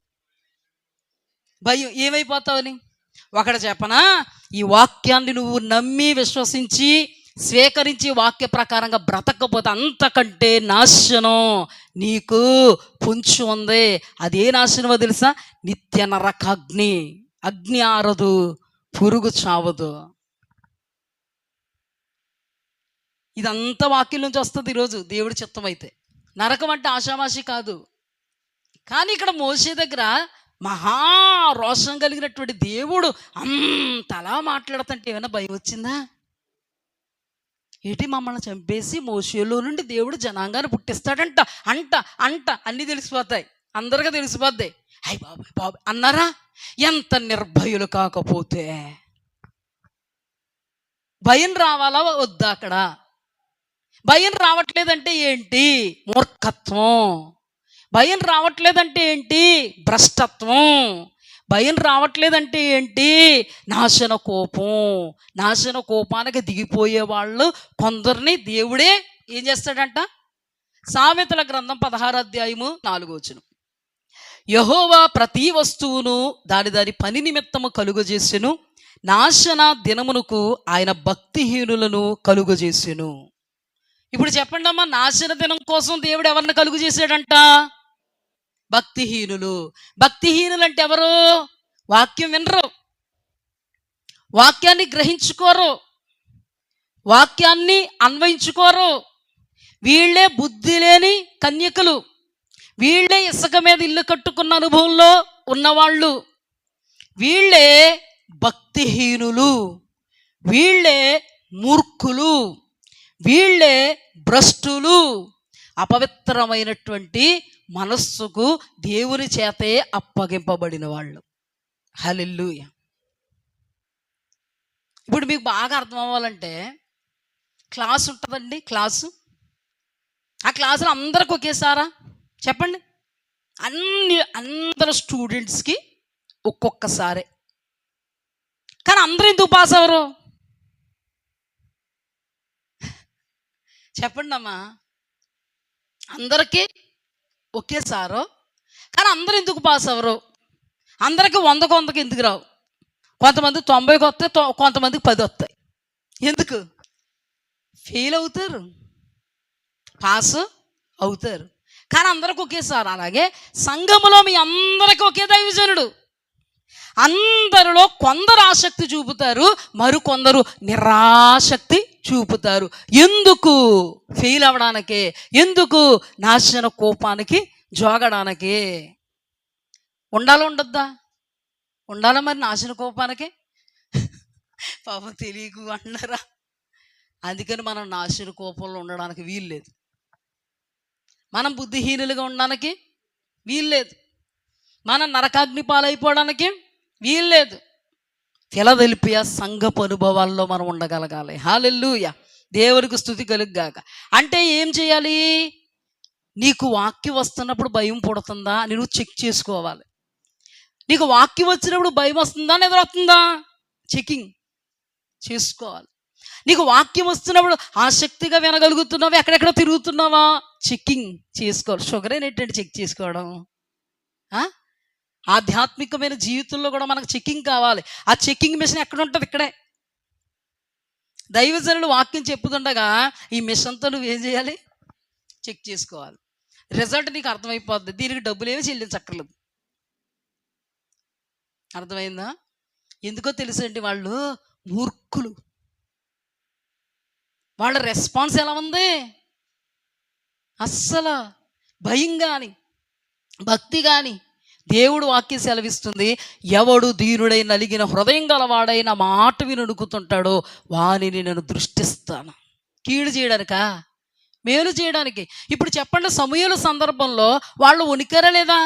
A: భయం ఏమైపోతావని. ఒకటి చెప్పనా, ఈ వాక్యాన్ని నువ్వు నమ్మి విశ్వసించి స్వీకరించి వాక్య ప్రకారంగా బ్రతకపోతే అంతకంటే నాశనం నీకు పొంచి ఉంది. అదే నాశనమో తెలుసా? నిత్య నరకాగ్ని. అగ్ని ఆరదు, పురుగు చావదు. ఇదంతా వాక్యం నుంచి వస్తుంది ఈరోజు దేవుడి చిత్తం అయితే. నరకం అంటే ఆషామాషి కాదు. కానీ ఇక్కడ మోషే దగ్గర మహా రోషం కలిగినటువంటి దేవుడు అంతలా మాట్లాడుతుంటే ఏమైనా భయం వచ్చిందా? ఏంటి మమ్మల్ని చంపేసి మోషేలో నుండి దేవుడు జనాంగాన్ని పుట్టిస్తాడంట అంట అన్నీ తెలిసిపోతాయి, అందరికీ తెలిసిపోద్ది. అయ్యి బాబాయ్ అన్నారా? ఎంత నిర్భయులు కాకపోతే. భయం రావాలా వద్దా? అక్కడ భయం రావట్లేదంటే ఏంటి? మూర్ఖత్వం. భయం రావట్లేదంటే ఏంటి? భ్రష్టత్వం. భయం రావట్లేదంటే ఏంటి? నాశన కోపానికి దిగిపోయే వాళ్ళు కొందరిని దేవుడే ఏం చేస్తాడంట? సామెతల గ్రంథం 16వ అధ్యాయము 4వ వచనం, యెహోవా ప్రతి వస్తువును దాని దాని పని నిమిత్తము కలుగజేసెను, నాశన దినమునకు ఆయన భక్తిహీనులను కలుగజేసెను. ఇప్పుడు చెప్పండి అమ్మా, నాశన దినం కోసం దేవుడు ఎవరిని కలుగు చేశాడంట? భక్తిహీనులు. భక్తిహీనులు అంటే ఎవరు? వాక్యం వినరు, వాక్యాన్ని గ్రహించుకోరు, వాక్యాన్ని అన్వయించుకోరు. వీళ్ళే బుద్ధి లేని కన్యకలు, వీళ్ళే ఇసుక మీద ఇల్లు కట్టుకున్న అనుభవంలో ఉన్నవాళ్ళు, వీళ్ళే భక్తిహీనులు, వీళ్ళే మూర్ఖులు, వీళ్ళే భ్రష్టులు, అపవిత్రమైనటువంటి మనస్సుకు దేవుని చేతే అప్పగింపబడిన వాళ్ళు. హల్లెలూయా. ఇప్పుడు మీకు బాగా అర్థం అవ్వాలంటే క్లాస్ ఉంటుందండి, క్లాసు. ఆ క్లాసులో అందరికి ఒకేసారా చెప్పండి? అందరు స్టూడెంట్స్కి ఒక్కొక్కసారే. కానీ అందరూ ఎందుకు పాస్ అవ్వరు చెప్పండి అమ్మా? అందరికీ ఒకేసారో, కానీ అందరూ ఎందుకు పాస్ అవ్వరు? అందరికీ 100కి ఎందుకు రావు? కొంతమంది 90కి వస్తాయి, కొంతమందికి 10 వస్తాయి. ఎందుకు? ఫెయిల్ అవుతారు, పాస్ అవుతారు, కానీ అందరికి ఒకేసారి. అలాగే సంఘములో మీ అందరికీ ఒకే దైవజనుడు. అందరిలో కొందరు ఆసక్తి చూపుతారు, మరికొందరు నిరాసక్తి చూపుతారు. ఎందుకు? ఫెయిల్ అవ్వడానికే. ఎందుకు? నాశన కోపానికి జోగడానికే. ఉండాలా ఉండొద్దా? ఉండాలా మరి నాశన కోపానికి? పాపం తెలియకు అన్నారా? అందుకని మనం నాశన కోపంలో ఉండడానికి వీల్లేదు, మనం బుద్ధిహీనులుగా ఉండడానికి వీల్లేదు, మనం నరకాగ్ని పాలైపోవడానికి వీల్లేదు. ఫిలదెల్ఫియా సంఘపు అనుభవాల్లో మనం ఉండగలగాలి. హల్లెలూయా. దేవునికి స్తుతి కలుగుగాక. అంటే ఏం చేయాలి? నీకు వాక్యం వస్తున్నప్పుడు భయం పుడుతుందా అని నువ్వు చెక్ చేసుకోవాలి. నీకు వాక్యం వచ్చినప్పుడు భయం వస్తుందా ఎదురవుతుందా చెకింగ్ చేసుకోవాలి. నీకు వాక్యం వస్తున్నప్పుడు ఆసక్తిగా వినగలుగుతున్నావా, ఎక్కడెక్కడ తిరుగుతున్నావా చెకింగ్ చేసుకోవాలి. షుగర్ ఏంటంటే చెక్ చేసుకోవడం. ఆధ్యాత్మికమైన జీవితంలో కూడా మనకు చెకింగ్ కావాలి. ఆ చెకింగ్ మిషన్ ఎక్కడ ఉంటుంది? ఇక్కడే. దైవజనులు వాక్యం చెప్పుతుండగా ఈ మిషన్తో నువ్వు ఏం చేయాలి? చెక్ చేసుకోవాలి. రిజల్ట్ నీకు అర్థమైపోద్ది. దీనికి డబ్బులు ఏమి చెల్లించక్కర్లేదు. అర్థమైందా? ఎందుకో తెలుసండి, వాళ్ళు మూర్ఖులు. వాళ్ళ రెస్పాన్స్ ఎలా ఉంది? అస్సలు భయం కానీ భక్తి కానీ. దేవుడు వాక్యం సెలవిస్తుంది, ఎవడు దీనుడై నలిగిన హృదయం గలవాడైన మాట వినుడుకుతుంటాడో వానిని నేను దృష్టిస్తాను. కీడు చేయడానికా? మేలు చేయడానికి. ఇప్పుడు చెప్పండి, సమూయేలు సందర్భంలో వాళ్ళు వణికారా లేదా?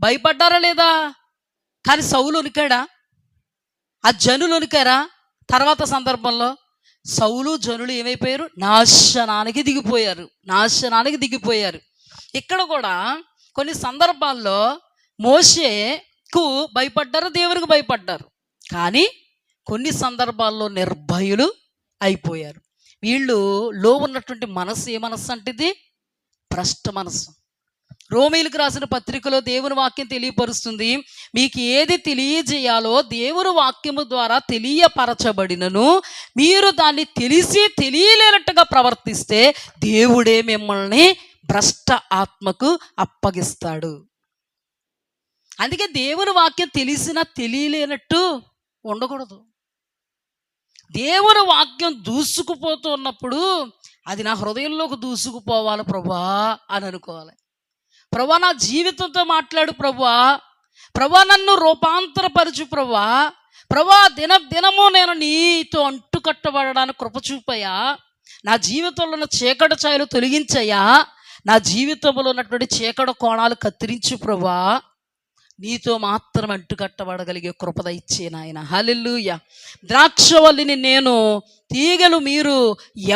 A: భయపడ్డారా లేదా? కానీ సౌలు వణికాడా? ఆ జనులు వణికారా? తర్వాత సందర్భంలో సౌలు జనులు ఏమైపోయారు? నాశనానికి దిగిపోయారు. ఇక్కడ కూడా కొన్ని సందర్భాల్లో మోషేకు భయపడ్డారు, దేవునికి భయపడ్డారు, కానీ కొన్ని సందర్భాల్లో నిర్భయులు అయిపోయారు. వీళ్ళు లో ఉన్నటువంటి మనసు ఏ మనస్సు అంటే ఇది భ్రష్ట మనస్సు. రోమీయులకు రాసిన పత్రికలో దేవుని వాక్యం తెలియపరుస్తుంది, మీకు ఏది తెలియజేయాలో దేవుని వాక్యము ద్వారా తెలియపరచబడినను మీరు దాన్ని తెలిసి తెలియలేనట్టుగా ప్రవర్తిస్తే దేవుడే మిమ్మల్ని భ్రష్ట ఆత్మకు అప్పగిస్తాడు. అందుకే దేవుని వాక్యం తెలిసినా తెలియలేనట్టు ఉండకూడదు. దేవుని వాక్యం దూసుకుపోతూ ఉన్నప్పుడు అది నా హృదయంలోకి దూసుకుపోవాలి ప్రభా అని అనుకోవాలి. ప్రభా నా జీవితంతో మాట్లాడు ప్రభా నన్ను రూపాంతరపరచు ప్రభా దినము నేను నీతో అంటుకట్టబడడానికి కృప చూపయ్యా. నా జీవితంలో ఉన్న చీకటి ఛాయలు తొలగించయ్యా. నా జీవితంలో ఉన్నటువంటి చీకటి కోణాలు కత్తిరించు ప్రభా. నీతో మాత్రం అంటుకట్టబడగలిగే కృపద ఇచ్చే నాయన. హల్లెలూయా. ద్రాక్షవల్లిని నేను, తీగలు మీరు.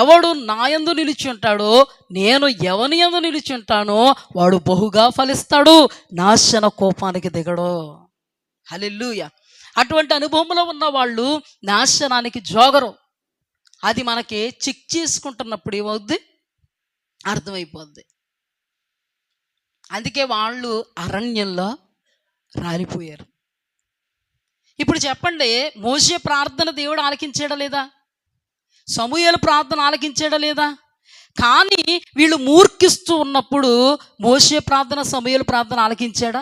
A: ఎవడు నాయందు నిలిచి ఉంటాడో నేను ఎవని యందు నిలిచి ఉంటానో వాడు బహుగా ఫలిస్తాడు, నాశన కోపానికి దిగడు. హల్లెలూయా. అటువంటి అనుభవంలో ఉన్న వాళ్ళు నాశనానికి జోగరు. అది మనకి చెక్ చేసుకుంటున్నప్పుడు ఏమవుద్ది? అర్థమైపోద్ది. అందుకే వాళ్ళు అరణ్యంలో రాలిపోయారు. ఇప్పుడు చెప్పండి, మోషే ప్రార్థన దేవుడు ఆలకించాడా లేదా? సమూయేలు ప్రార్థన ఆలకించాడా లేదా? కానీ వీళ్ళు మూర్ఖిస్తూ ఉన్నప్పుడు మోషే ప్రార్థన, సమూయేలు ప్రార్థన ఆలకించాడా?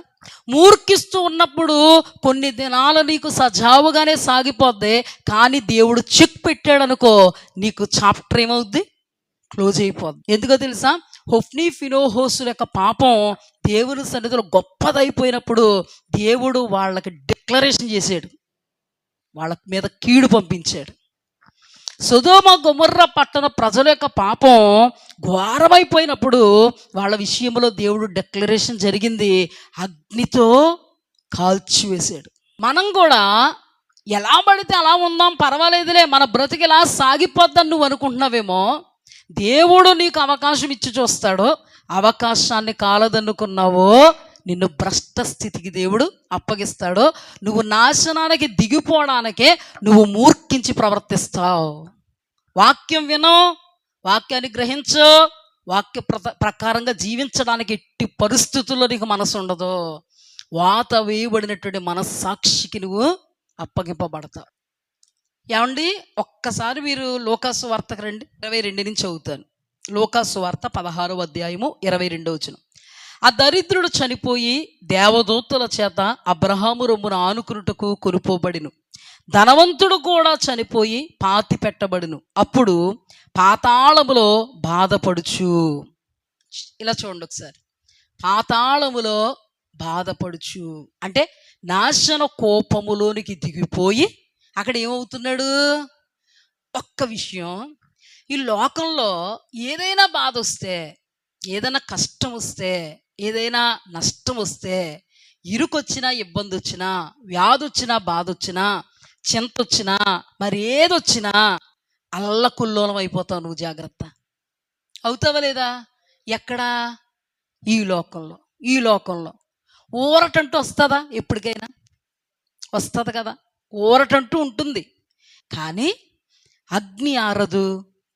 A: మూర్ఖిస్తూ ఉన్నప్పుడు కొన్ని దినాలు నీకు సజావుగానే సాగిపోద్ది, కానీ దేవుడు చెక్ పెట్టాడనుకో, నీకు చాప్టర్ ఏమవుద్ది? క్లోజ్ అయిపోద్ది. ఎందుకో తెలుసా? హొఫ్నీ ఫినోహోసుల యొక్క పాపం దేవుని సన్నిధిలో గొప్పదైపోయినప్పుడు దేవుడు వాళ్ళకి డిక్లరేషన్ చేశాడు, వాళ్ళ మీద కీడు పంపించాడు. సొదొమ గొమొర్రా పట్టణ ప్రజల యొక్క పాపం ఘోరమైపోయినప్పుడు వాళ్ళ విషయంలో దేవుడు డిక్లరేషన్ జరిగింది, అగ్నితో కాల్చివేశాడు. మనం కూడా ఎలా పడితే అలా ఉందాం, పర్వాలేదులే, మన బ్రతికి ఇలా సాగిపోద్దని నువ్వు అనుకుంటున్నావేమో. దేవుడు నీకు అవకాశం ఇచ్చి చూస్తాడో, అవకాశాన్ని కాలదన్నుకున్నావో నిన్ను భ్రష్ట స్థితికి దేవుడు అప్పగిస్తాడో, నువ్వు నాశనానికి దిగిపోవడానికే నువ్వు మూర్ఖించి ప్రవర్తిస్తావు. వాక్యం విను, వాక్యాన్ని గ్రహించు, వాక్య ప్రకారంగా జీవించడానికి ఎట్టి పరిస్థితుల్లో నీకు మనసు ఉండదు. వాత వేయబడినటువంటి మనస్సాక్షికి నువ్వు అప్పగింపబడతావు. ఏమండి, ఒక్కసారి మీరు లోకాసు వార్తకు రండి. 22 నుంచి చదువుతాను. లోకాసు వార్త 16వ అధ్యాయము 22వ వచనం. ఆ దరిద్రుడు చనిపోయి దేవదూతల చేత అబ్రహాము రొమ్మున ఆనుకునుటకు కొనుపోబడిను. ధనవంతుడు కూడా చనిపోయి పాతి పెట్టబడును. అప్పుడు పాతాళములో బాధపడుచు, ఇలా చూడండి ఒకసారి, పాతాళములో బాధపడుచు అంటే నాశన కోపములోనికి దిగిపోయి అక్కడ ఏమవుతున్నాడు? ఒక్క విషయం, ఈ లోకంలో ఏదైనా బాధ వస్తే, ఏదైనా కష్టం వస్తే, ఏదైనా నష్టం వస్తే, ఇరుకొచ్చినా, ఇబ్బంది వచ్చినా, వ్యాధి వచ్చినా, బాధ వచ్చినా, చింత వచ్చినా, మరి ఏదొచ్చినా అల్లకుల్లోలం అయిపోతావు నువ్వు. జాగ్రత్త. అవుతావా లేదా? ఎక్కడా? ఈ లోకంలో. ఈ లోకంలో ఊరటంటూ వస్తుందా? ఎప్పటికైనా వస్తుంది కదా, ఊరటంటూ ఉంటుంది. కానీ అగ్ని ఆరదు,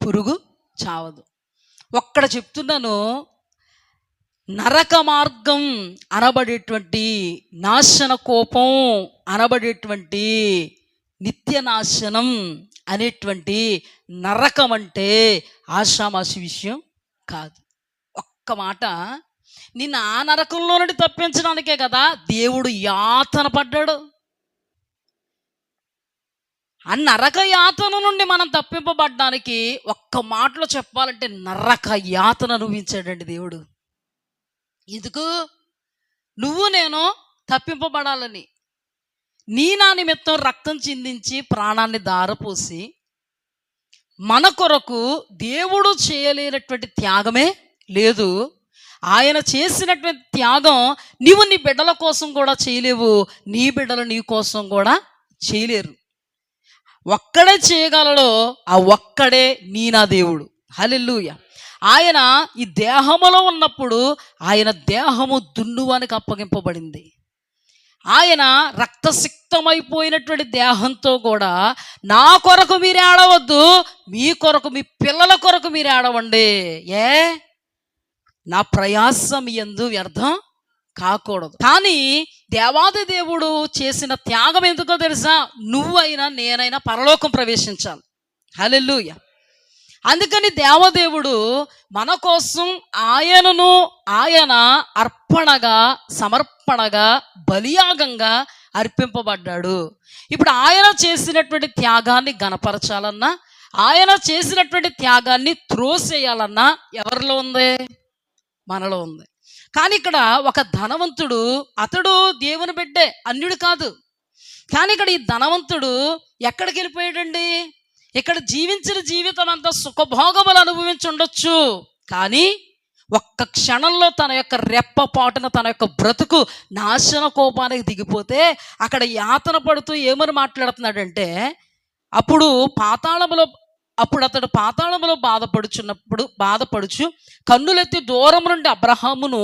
A: పురుగు చావదు. ఒక్కడ చెప్తున్నాను, నరక మార్గం అనబడేటువంటి, నాశన కోపం అనబడేటువంటి, నిత్య నాశనం అనేటువంటి నరకం అంటే ఆషామాషి విషయం కాదు. ఒక్క మాట, నిన్ను ఆ నరకంలో నుండి తప్పించడానికే కదా దేవుడు యాతన పడ్డాడు. ఆ నరక యాతన నుండి మనం తప్పింపబడ్డానికి ఒక్క మాటలో చెప్పాలంటే నరక యాతన అనుభవించాడండి దేవుడు. ఎందుకు? నువ్వు నేను తప్పింపబడాలని. నీ నా నిమిత్తం రక్తం చిందించి ప్రాణాన్ని దారపోసి మన కొరకు దేవుడు చేయలేనటువంటి త్యాగమే లేదు. ఆయన చేసినటువంటి త్యాగం నీవు నీ బిడ్డల కోసం కూడా చేయలేవు, నీ బిడ్డలు నీ కోసం కూడా చేయలేరు. ఒక్కడే చేయగలడో ఆ ఒక్కడే నీ నా దేవుడు. హల్లెలూయా. ఆయన ఈ దేహములో ఉన్నప్పుడు ఆయన దేహము దున్నువానికి అప్పగింపబడింది. ఆయన రక్తసిక్తమైపోయినటువంటి దేహంతో కూడా నా కొరకు మీరు ఏడవద్దు, మీ కొరకు, మీ పిల్లల కొరకు మీరు ఏడవండి. నా ప్రయాసం యందు వ్యర్థం కాకూడదు. కానీ దేవాది దేవుడు చేసిన త్యాగం ఎందుకో తెలుసా? నువ్వైనా నేనైనా పరలోకం ప్రవేశించాలి. హల్లెలూయా. అందుకని దేవదేవుడు మన కోసం ఆయన అర్పణగా, సమర్పణగా, బలియాగంగా అర్పింపబడ్డాడు. ఇప్పుడు ఆయన చేసినటువంటి త్యాగాన్ని గణపరచాలన్నా, ఆయన చేసినటువంటి త్యాగాన్ని త్రోసేయాలన్నా ఎవరిలో ఉంది? మనలో ఉంది. కానీ ఇక్కడ ఒక ధనవంతుడు, అతడు దేవుని బిడ్డే, అన్యుడు కాదు. కానీ ఇక్కడ ఈ ధనవంతుడు ఎక్కడికి వెళ్ళిపోయాడండి? ఇక్కడ జీవించిన జీవితం అంతా సుఖభోగములు అనుభవించి ఉండొచ్చు, కానీ ఒక్క క్షణంలో తన యొక్క రెప్పపాటున తన యొక్క బ్రతుకు నాశన కోపానికి దిగిపోతే అక్కడ యాతన పడుతూ ఏమని మాట్లాడుతున్నాడంటే, అప్పుడు అతడు పాతాళములో బాధపడుచు కన్నులెత్తి దూరం నుండి అబ్రహామును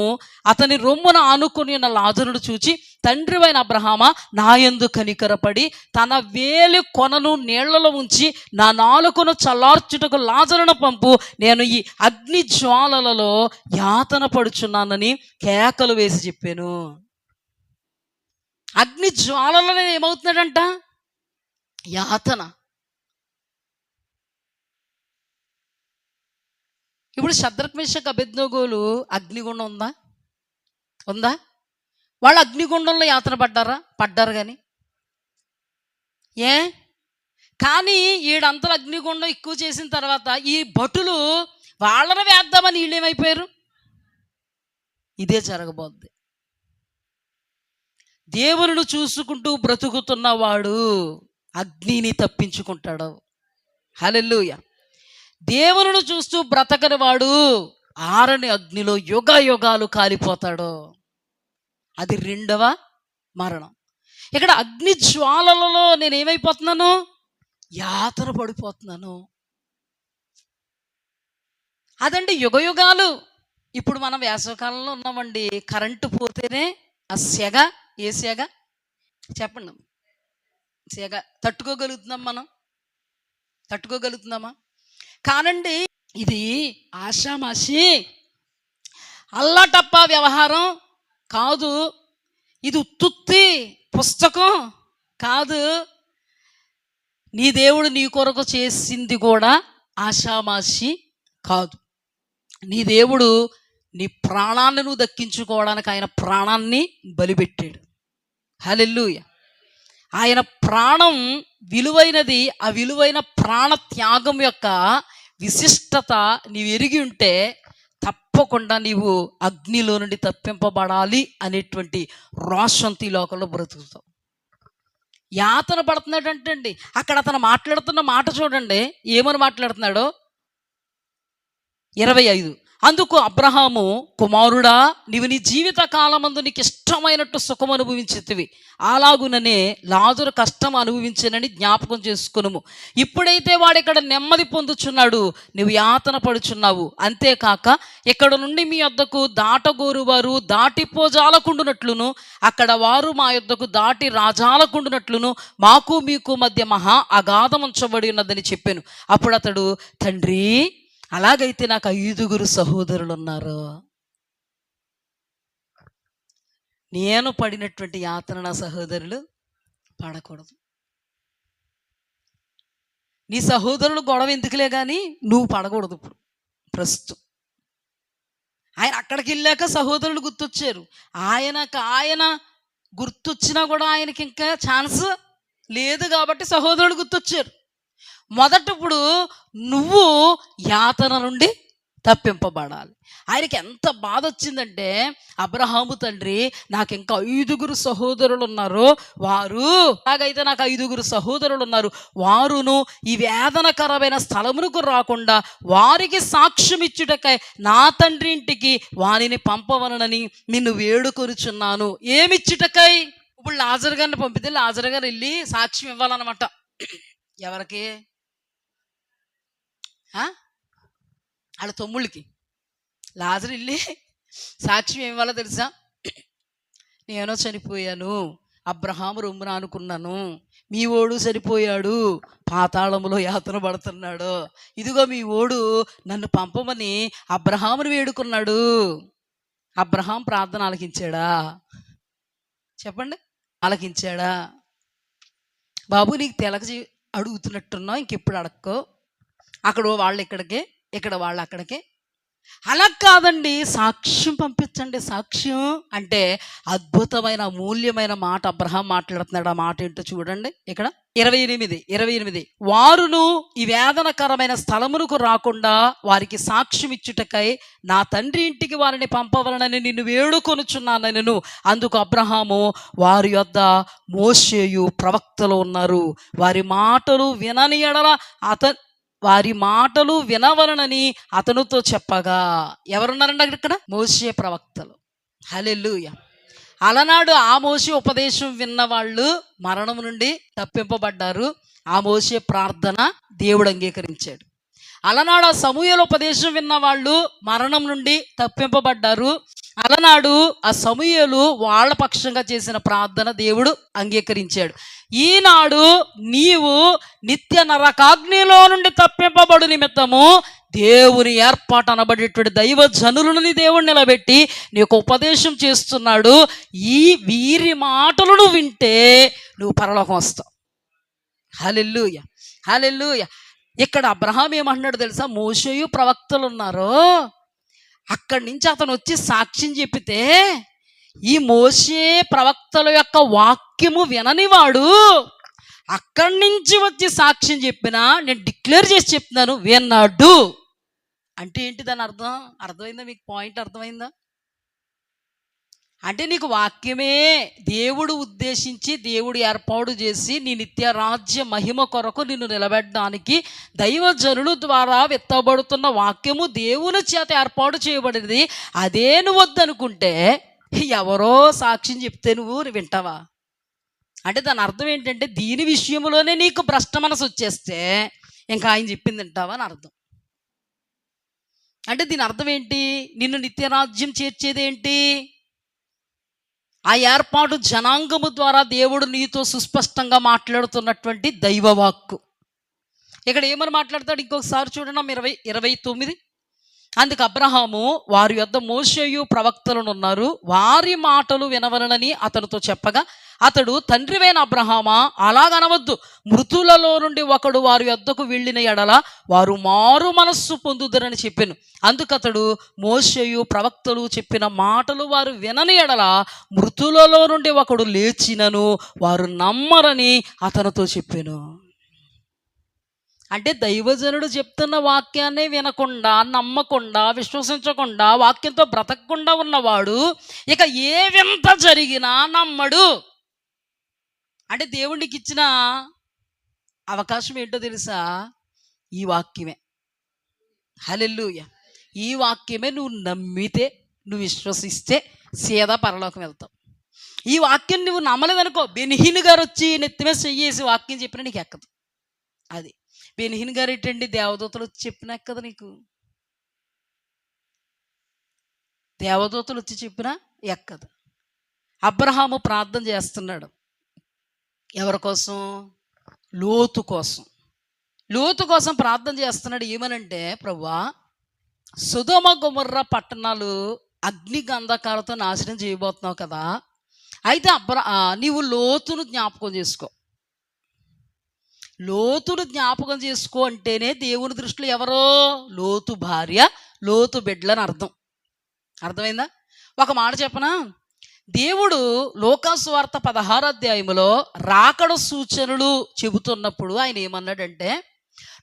A: అతని రొమ్మున ఆనుకుని ఉన్న లాజరును చూచి, తండ్రివైన అబ్రహామా, నా యందు కనికరపడి తన వేలి కొనను నీళ్లలో ఉంచి నా నాలుకను చల్లార్చుటకు లాజరును పంపు, నేను ఈ అగ్ని జ్వాలలలో యాతన పడుచున్నానని కేకలు వేసి చెప్పాను. అగ్ని జ్వాలలోనే ఏమవుతున్నాడంట? యాతన. ఇప్పుడు షద్రక్ మేషక్ అబేద్నెగోలు అగ్నిగుండం ఉందా? ఉందా? వాళ్ళు అగ్నిగుండంలో యాతన పడ్డారు కానీ కానీ ఈడంతలు అగ్నిగుండం ఎక్కువ చేసిన తర్వాత ఈ భటులు వాళ్ళని వేద్దామని వీళ్ళు ఏమైపోయారు? ఇదే జరగబోద్ది. దేవుని చూసుకుంటూ బ్రతుకుతున్నవాడు అగ్నిని తప్పించుకుంటాడు. హల్లెలూయా. దేవుని చూస్తూ బ్రతకని వాడు ఆరని అగ్నిలో యుగ యుగాలు కాలిపోతాడు. అది రెండవ మరణం. ఇక్కడ అగ్ని జ్వాలలలో నేనేమైపోతున్నాను? యాతన పడిపోతున్నాను. అదండి యుగ యుగాలు. ఇప్పుడు మనం వేసవకాలంలో ఉన్నామండి. కరెంటు పోతేనే ఆ సెగ, ఏ సెగ చెప్పండి, సెగ తట్టుకోగలుగుతున్నామా? కానండి ఇది ఆషామాషి అల్లాటప్ప వ్యవహారం కాదు. ఇది ఉత్తుత్తి పుస్తకం కాదు. నీ దేవుడు నీ కొరకు చేసింది కూడా ఆషామాషి కాదు. నీ దేవుడు నీ ప్రాణాన్ని నువ్వు దక్కించుకోవడానికి ఆయన ప్రాణాన్ని బలిపెట్టాడు. హల్లెలూయా. ఆయన ప్రాణం విలువైనది. ఆ విలువైన ప్రాణ త్యాగం యొక్క విశిష్టత నీవు ఎరిగి ఉంటే తప్పకుండా నీవు అగ్నిలో నుండి తప్పింపబడాలి అనేటువంటి రోషంతో ఈ లోకంలో బ్రతుకుతావు. యాతన పడుతున్నాడంటే అండి, అక్కడ అతను మాట్లాడుతున్న మాట చూడండి, ఏమని మాట్లాడుతున్నాడో. 25 అందుకు అబ్రహాము, కుమారుడా, నీవు నీ జీవిత కాలమందు నీకు ఇష్టమైనట్టు సుఖం అనుభవించితివి, అలాగుననే లాజరు కష్టం అనుభవించనని జ్ఞాపకం చేసుకునుము. ఇప్పుడైతే వాడు ఇక్కడ నెమ్మది పొందుచున్నాడు, నువ్వు యాతన పడుచున్నావు. అంతేకాక ఇక్కడ నుండి మీ యొద్దకు దాటగోరు వారు దాటిపోజాలకుండునట్లును, అక్కడ వారు మా యొద్దకు దాటి రాజాలకుండునట్లును మాకు మీకు మధ్య మహా అగాధం ఉంచబడి ఉన్నదని చెప్పాను. అప్పుడు అతడు, తండ్రి, అలాగైతే నాకు 5 సహోదరులు ఉన్నారు. నేను పడినటువంటి యాతన నా సహోదరులు పడకూడదు. నీ సహోదరులు గొడవ ఎందుకులే కానీ నువ్వు పడకూడదు. ఇప్పుడు ప్రస్తుతం ఆయన అక్కడికి వెళ్ళాక సహోదరులు గుర్తొచ్చారు. ఆయన గుర్తొచ్చినా కూడా ఆయనకి ఇంకా ఛాన్స్ లేదు కాబట్టి సహోదరులు గుర్తొచ్చారు. మొదటప్పుడు నువ్వు యాతన నుండి తప్పింపబడాలి. ఆయనకి ఎంత బాధ వచ్చిందంటే, అబ్రహాము తండ్రి, నాకు ఇంకా 5 సహోదరులు ఉన్నారు, అలాగైతే నాకు 5 సహోదరులు ఉన్నారు, వారును ఈ వేదనకరమైన స్థలమునకు రాకుండా వారికి సాక్ష్యం ఇచ్చుటకై నా తండ్రి ఇంటికి వానిని పంపవలనని నిన్ను వేడుకొనుచున్నాను. ఏమిచ్చుటకై? ఇప్పుడు లాజరు గారిని పంపితే లాజరు గారు వెళ్ళి సాక్ష్యం ఇవ్వాలన్నమాట. ఎవరికి? వాళ్ళ తమ్ముళ్ళకి. లాజరు వెళ్ళి సాక్ష్యం ఏం ఇవ్వాలో తెలుసా? నేను చనిపోయాను, అబ్రహాము రొమ్మున అనుకున్నాను, మీ ఓడు చనిపోయాడు, పాతాళములో యాతన పడుతున్నాడు, ఇదిగో మీ ఓడు నన్ను పంపమని అబ్రహామును వేడుకున్నాడు. అబ్రహాం ప్రార్థన ఆలకించాడా? చెప్పండి, ఆలకించాడా? బాబు, నీకు తెలక అడుగుతున్నట్టున్నావు, ఇంకెప్పుడు అడక్కో. అక్కడ వాళ్ళు ఇక్కడికి, ఇక్కడ వాళ్ళు అక్కడికి. అలా కాదండి, సాక్ష్యం పంపించండి. సాక్ష్యం అంటే అద్భుతమైన అమూల్యమైన మాట అబ్రహాం మాట్లాడుతున్నాడు. ఆ మాట ఏంటో చూడండి ఇక్కడ 28. వారును ఈ వేదనకరమైన స్థలమునకు రాకుండా వారికి సాక్ష్యం ఇచ్చుటకై నా తండ్రి ఇంటికి వారిని పంపవలనని నిన్ను వేడుకొనుచున్నాను. అందుకు అబ్రహాము, వారి యొద్ద మోషేయు ప్రవక్తలు ఉన్నారు, వారి మాటలు వినవలనని అతనితో చెప్పగా. ఎవరున్నారండి ఇక్కడ? మోషే ప్రవక్తలు. హల్లెలూయా. అలనాడు ఆ మోషే ఉపదేశం విన్నవాళ్ళు మరణం నుండి తప్పింపబడ్డారు. ఆ మోషే ప్రార్థన దేవుడు అంగీకరించాడు. అలనాడు ఆ సమూయేలు ఉపదేశం విన్నవాళ్ళు మరణం నుండి తప్పింపబడ్డారు. అలనాడు ఆ సమూయేలు వాళ్ళ పక్షంగా చేసిన ప్రార్థన దేవుడు అంగీకరించాడు. ఈనాడు నీవు నిత్య నరకాగ్నిలో నుండి తప్పింపబడు నిమిత్తము దేవుని ఏర్పాటు అనబడేటువంటి దైవ జనులను నీ దేవుడు నిలబెట్టి నీకు ఉపదేశం చేస్తున్నాడు. ఈ వీరి మాటలను వింటే నువ్వు పరలోకం వస్తావు. హల్లెలూయా, హల్లెలూయా. ఇక్కడ అబ్రహాం ఏమంటున్నాడు తెలుసా? మోషేయు ప్రవక్తలు ఉన్నారు, అక్కడి నుంచి అతను వచ్చి సాక్ష్యం చెప్పితే ఈ మోషే ప్రవక్తల యొక్క వాక్యము విననివాడు అక్కడి నుంచి వచ్చి సాక్ష్యం చెప్పినా నేను డిక్లేర్ చేసి చెప్తున్నాను విన్నాడు. అంటే ఏంటి దాని అర్థం? అర్థమైందా మీకు? పాయింట్ అర్థమైందా? అంటే నీకు వాక్యమే దేవుడు ఉద్దేశించి దేవుడు ఏర్పాటు చేసి నీ నిత్య రాజ్య మహిమ కొరకు నిన్ను నిలబెట్టడానికి దైవజనుల ద్వారా విత్తబడుతున్న వాక్యము దేవుని చేత ఏర్పాటు చేయబడింది. అదే నువ్వు వద్దనుకుంటే ఎవరో సాక్ష్యం చెప్తే నువ్వు వింటావా? అంటే దాని అర్థం ఏంటంటే దీని విషయంలోనే నీకు భ్రష్ట మనసు వచ్చేస్తే ఇంకా ఆయన చెప్పింది వింటావా అని అర్థం. అంటే దీని అర్థం ఏంటి? నిన్ను నిత్యరాజ్యం చేర్చేది ఏంటి? ఆ ఏర్పాటు జనాంగము ద్వారా దేవుడు నీతో సుస్పష్టంగా మాట్లాడుతున్నటువంటి దైవవాక్కు. ఇక్కడ ఏమని మాట్లాడతాడు ఇంకొకసారి చూడండి, 29. అందుకు అబ్రహాము వారి యొద్ద మోషేయు ప్రవక్తలను ఉన్నారు, వారి మాటలు వినవలనని అతనితో చెప్పగా అతడు, తండ్రివైన అబ్రహామా, అలాగనవద్దు. మృతులలో నుండి ఒకడు వారి యొద్దకు వెళ్ళిన ఎడల వారు మారు మనస్సు పొందుదరని చెప్పాను. అందుకతడు మోషేయు ప్రవక్తలు చెప్పిన మాటలు వారు వినని ఎడల మృతులలో నుండి ఒకడు లేచినను వారు నమ్మరని అతనితో చెప్పాను. అంటే దైవజనుడు చెప్తున్న వాక్యాన్ని వినకుండా, నమ్మకుండా, విశ్వసించకుండా, వాక్యంతో బ్రతకకుండా ఉన్నవాడు ఇక ఏ వింత జరిగినా నమ్మడు. అంటే దేవునికి ఇచ్చిన అవకాశం ఏంటో తెలుసా? ఈ వాక్యమే. హల్లెలూయా. ఈ వాక్యమే నువ్వు నమ్మితే, నువ్వు విశ్వసిస్తే సీదా పరలోకం వెళ్తావు. ఈ వాక్యం నువ్వు నమ్మలేదనుకో, బెనిహీన్ గారు వచ్చి నెత్తిమే చెయ్యేసి వాక్యం చెప్పినా నీకు ఎక్కదు. అది బెనిహీన్ గారు ఏంటండి, దేవదూతలు వచ్చి చెప్పినా ఎక్కదు నీకు. దేవదూతలు వచ్చి చెప్పినా ఎక్కదు. అబ్రహాము ప్రార్థన చేస్తున్నాడు. ఎవరి కోసం? లోతు కోసం. లోతు కోసం ప్రార్థన చేస్తున్నాడు. ఏమనంటే, ప్రభువా, సొదొమ గొమొర్రా పట్టణాలు అగ్ని గంధకాలతో నాశనం చేయబోతున్నావు కదా, అయితే నీవు లోతును జ్ఞాపకం చేసుకో. లోతును జ్ఞాపకం చేసుకో అంటేనే దేవుని దృష్టిలో ఎవరో? లోతు భార్య, లోతు బిడ్డలని అర్థం. అర్థమైందా? ఒక మాట చెప్పనా? దేవుడు లోకాసు వార్త 16వ అధ్యాయంలో రాకడ సూచనలు చెబుతున్నప్పుడు ఆయన ఏమన్నాడంటే,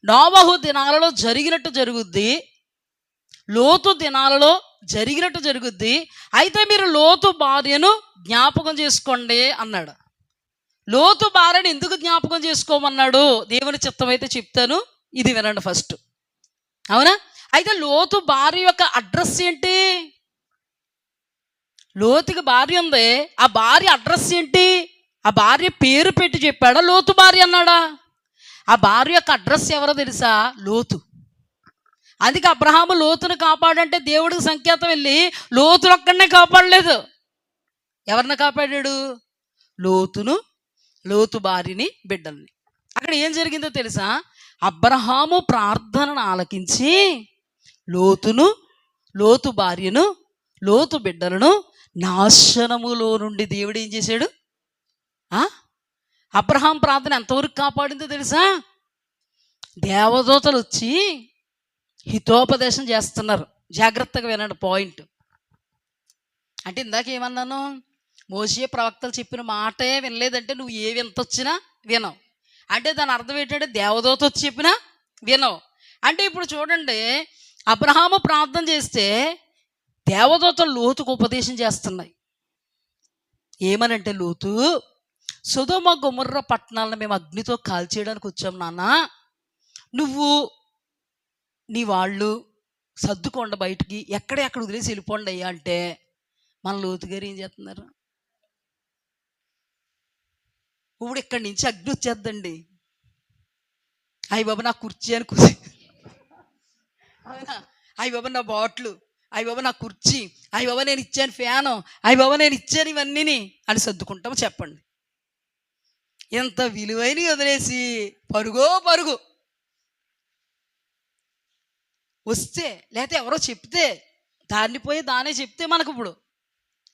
A: నోవహు దినాలలో జరిగినట్టు జరుగుద్ది, లోతు దినాలలో జరిగినట్టు జరుగుద్ది, అయితే మీరు లోతు భార్యను జ్ఞాపకం చేసుకోండి అన్నాడు. లోతు భార్యను ఎందుకు జ్ఞాపకం చేసుకోమన్నాడు? దేవుని చిత్తం అయితే చెప్తాను, ఇది వినండి ఫస్ట్. అవునా? అయితే లోతు భార్య యొక్క అడ్రస్ ఏంటి? లోతుకి భార్య ఉంది, ఆ భార్య అడ్రస్ ఏంటి? ఆ భార్య పేరు పెట్టి చెప్పాడా, లోతు భార్య అన్నాడా? ఆ భార్య యొక్క అడ్రస్ ఎవరో తెలుసా? లోతు. అందుకే అబ్రహాము లోతును కాపాడంటే దేవుడికి సంకేతం వెళ్ళి లోతును ఒక్కడనే కాపాడలేదు. ఎవరిని కాపాడాడు? లోతును, లోతు భార్యని, బిడ్డల్ని. అక్కడ ఏం జరిగిందో తెలుసా? అబ్రహాము ప్రార్థనను ఆలకించి లోతును, లోతు భార్యను, లోతు బిడ్డలను నాశనములో నుండి దేవుడు ఏం చేశాడు? అబ్రహాం ప్రార్థన ఎంతవరకు కాపాడిందో తెలుసా? దేవదూతలు వచ్చి హితోపదేశం చేస్తున్నారు. జాగ్రత్తగా వినండి పాయింట్. అంటే ఇందాక ఏమన్నాను? మోషే ప్రవక్తలు చెప్పిన మాటే వినలేదంటే నువ్వు ఏ వింత వచ్చినా వినవు. అంటే దాని అర్థం ఏంటంటే దేవదూత వచ్చి చెప్పినా వినవు. అంటే ఇప్పుడు చూడండి, అబ్రహాము ప్రార్థన చేస్తే దేవదూతలు లోతుకు ఉపదేశం చేస్తున్నాయి. ఏమనంటే, లోతు, సొదొమ గొమొర్రా పట్టణాలను మేము అగ్నితో కాల్చేయడానికి వచ్చాం నాన్న, నువ్వు నీ వాళ్ళు సర్దుకోండి బయటికి, ఎక్కడ వదిలేసి వెళ్ళిపోండి అయ్యా అంటే మన లోతు గారు ఏం చేస్తున్నారు? ఇప్పుడు ఇక్కడి నుంచి అగ్ని వచ్చేద్దండి, అయ్య బాబా నా కుర్చీ అని కుర్చీ, అయ్య బాబా నా బాట్లు, అయ్య బాబా నా కుర్చీ, అయ్య బాబా నేను ఇచ్చాను ఫ్యాను, అయ్య బాబా నేను ఇచ్చాను ఇవన్నీని అని సర్దుకుంటాము. చెప్పండి, ఎంత విలువైనవి వదిలేసి పరుగో పరుగు. వస్తే లేకపోతే ఎవరో చెప్తే దాన్ని పోయి దానే చెప్తే మనకు ఇప్పుడు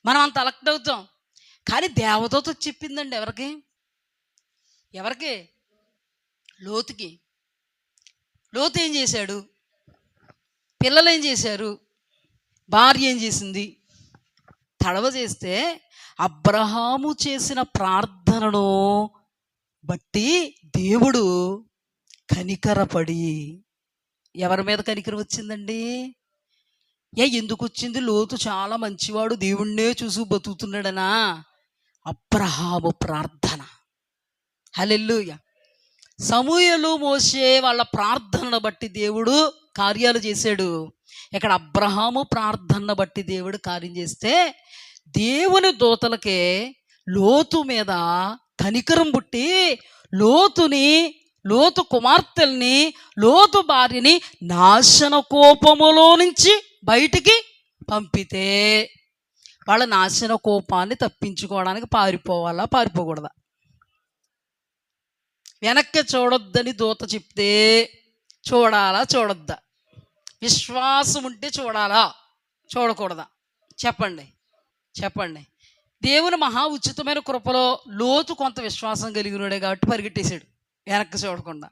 A: మనం అంత అలక్ట్ అవుతాం. కానీ దేవదూత చెప్పిందండి ఎవరికి? ఎవరికి? లోతుకి. లోతు ఏం చేశాడు? పిల్లలు ఏం చేశారు? భార్య ఏం చేసింది? తడవ చేస్తే అబ్రహాము చేసిన ప్రార్థనను బట్టి దేవుడు కనికరపడి, ఎవరి మీద కనికరం వచ్చిందండి? ఎందుకు వచ్చింది? లోతు చాలా మంచివాడు, దేవుణ్ణే చూసి బతుకుతున్నాడనా? అబ్రహాము ప్రార్థన. హల్లెలూయా. సమూయేలు మోషే వాళ్ళ ప్రార్థనను బట్టి దేవుడు కార్యాలు చేశాడు. ఇక్కడ అబ్రహాము ప్రార్థనను బట్టి దేవుడు కార్యం చేస్తే దేవుని దూతలకే లోతు మీద కనికరం పుట్టి లోతు కుమార్తెల్ని, లోతు భార్యని నాశన కోపములో నుంచి బయటికి పంపితే వాళ్ళ నాశన కోపాన్ని తప్పించుకోవడానికి పారిపోవాలా, పారిపోకూడదా? వెనక్కి చూడొద్దని దూత చెప్తే చూడాలా, చూడొద్దా? విశ్వాసం ఉంటే చూడాలా, చూడకూడదా? చెప్పండి. దేవుని మహా ఉచితమైన కృపలో లోతు కొంత విశ్వాసం కలిగినాడే కాబట్టి పరిగెట్టేశాడు వెనక్కి చూడకుండా.